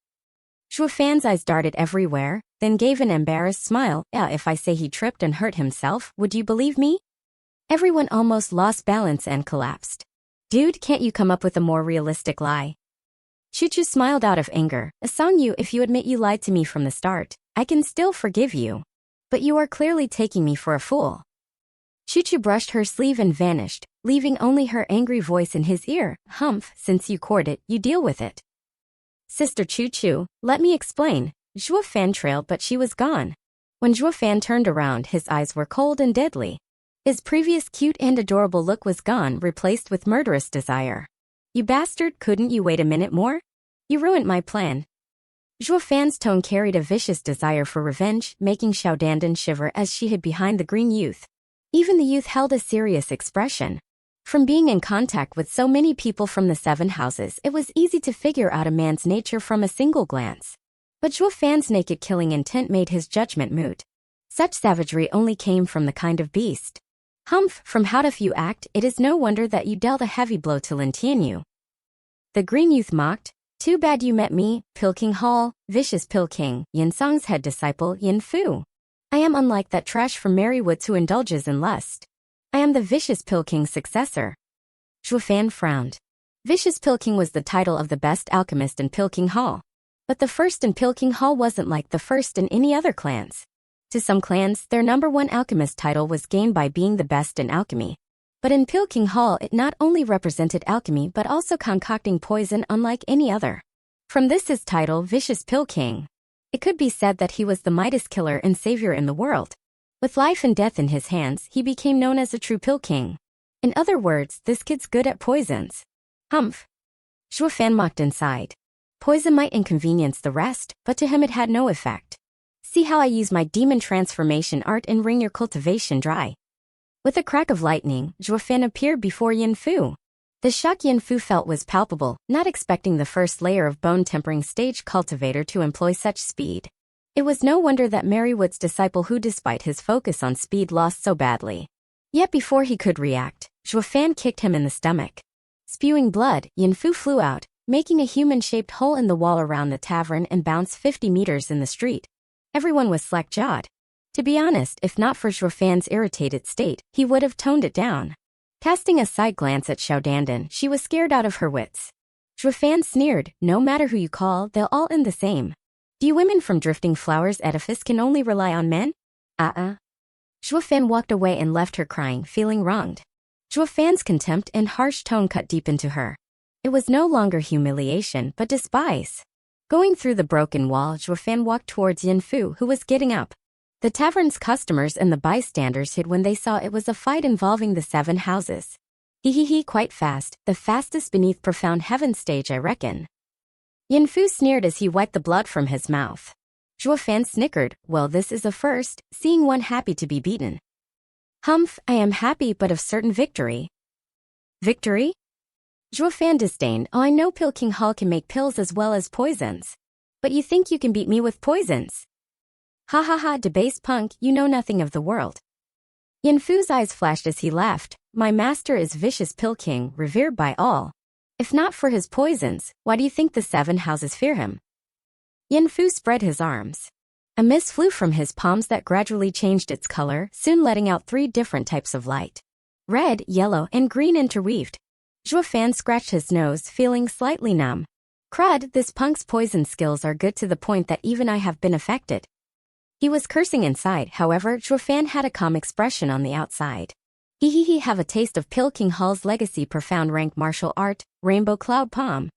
Zhuo Fan's eyes darted everywhere, then gave an embarrassed smile. If I say he tripped and hurt himself, would you believe me? Everyone almost lost balance and collapsed. Dude, can't you come up with a more realistic lie? Chu smiled out of anger. Asangyu, if you admit you lied to me from the start, I can still forgive you. But you are clearly taking me for a fool. Chu brushed her sleeve and vanished, leaving only her angry voice in his ear. Humph, since you court it, you deal with it. Sister Chu, let me explain. Zhuo Fan trailed, but she was gone. When Zhuo Fan turned around, his eyes were cold and deadly. His previous cute and adorable look was gone, replaced with murderous desire. You bastard, couldn't you wait a minute more? You ruined my plan. Zhuo Fan's tone carried a vicious desire for revenge, making Xiao Dandan shiver as she hid behind the green youth. Even the youth held a serious expression. From being in contact with so many people from the 7 houses, it was easy to figure out a man's nature from a single glance. But Zhuo Fan's naked killing intent made his judgment moot. Such savagery only came from the kind of beast. Humph, from how tough you act, it is no wonder that you dealt a heavy blow to Lin Tianyu. The green youth mocked, "Too bad you met me, Pill King Hall, vicious Pill King, Yin Song's head disciple, Yin Fu. I am unlike that trash from Merrywoods who indulges in lust. I am the vicious Pill King's successor." Zhuo Fan frowned. Vicious Pill King was the title of the best alchemist in Pill King Hall. But the first in Pill King Hall wasn't like the first in any other clans. To some clans, their #1 alchemist title was gained by being the best in alchemy. But in Pill King Hall, it not only represented alchemy but also concocting poison unlike any other. From this his title, Vicious Pill King. It could be said that he was the Midas killer and savior in the world. With life and death in his hands, he became known as a true Pill King. In other words, this kid's good at poisons. Humph. Zhuo Fan mocked inside. Poison might inconvenience the rest, but to him it had no effect. See how I use my demon transformation art and wring your cultivation dry. With a crack of lightning, Zhuo Fan appeared before Yin Fu. The shock Yin Fu felt was palpable, not expecting the first layer of bone-tempering stage cultivator to employ such speed. It was no wonder that Merrywood's disciple who despite his focus on speed lost so badly. Yet before he could react, Zhuo Fan kicked him in the stomach. Spewing blood, Yin Fu flew out, making a human-shaped hole in the wall around the tavern and bounced 50 meters in the street. Everyone was slack-jawed. To be honest, if not for Zhuo Fan's irritated state, he would have toned it down. Casting a side glance at Xiao Dandan, she was scared out of her wits. Zhuo Fan sneered, "No matter who you call, they'll all end the same. Do you women from Drifting Flowers edifice can only rely on men?" Zhuo Fan walked away and left her crying, feeling wronged. Zhuo Fan's contempt and harsh tone cut deep into her. It was no longer humiliation, but despise. Going through the broken wall, Zhuo Fan walked towards Yin Fu, who was getting up. The tavern's customers and the bystanders hid when they saw it was a fight involving the 7 houses. He, quite fast, the fastest beneath profound heaven stage, I reckon. Yin Fu sneered as he wiped the blood from his mouth. Zhuo Fan snickered, "Well, this is a first, seeing one happy to be beaten." "Humph, I am happy but of certain victory." "Victory?" Zhuo Fan disdained, "Oh, I know Pill King Hall can make pills as well as poisons. But you think you can beat me with poisons? Ha ha ha, debased punk, you know nothing of the world." Yin Fu's eyes flashed as he laughed. "My master is Vicious Pill King, revered by all. If not for his poisons, why do you think the 7 houses fear him?" Yin Fu spread his arms. A mist flew from his palms that gradually changed its color, soon letting out 3 different types of light. Red, yellow, and green interweaved. Zhuo Fan scratched his nose, feeling slightly numb. Crud, this punk's poison skills are good to the point that even I have been affected. He was cursing inside, however, Zhuo Fan had a calm expression on the outside. He have a taste of Pill King Hall's legacy profound rank martial art, Rainbow Cloud Palm.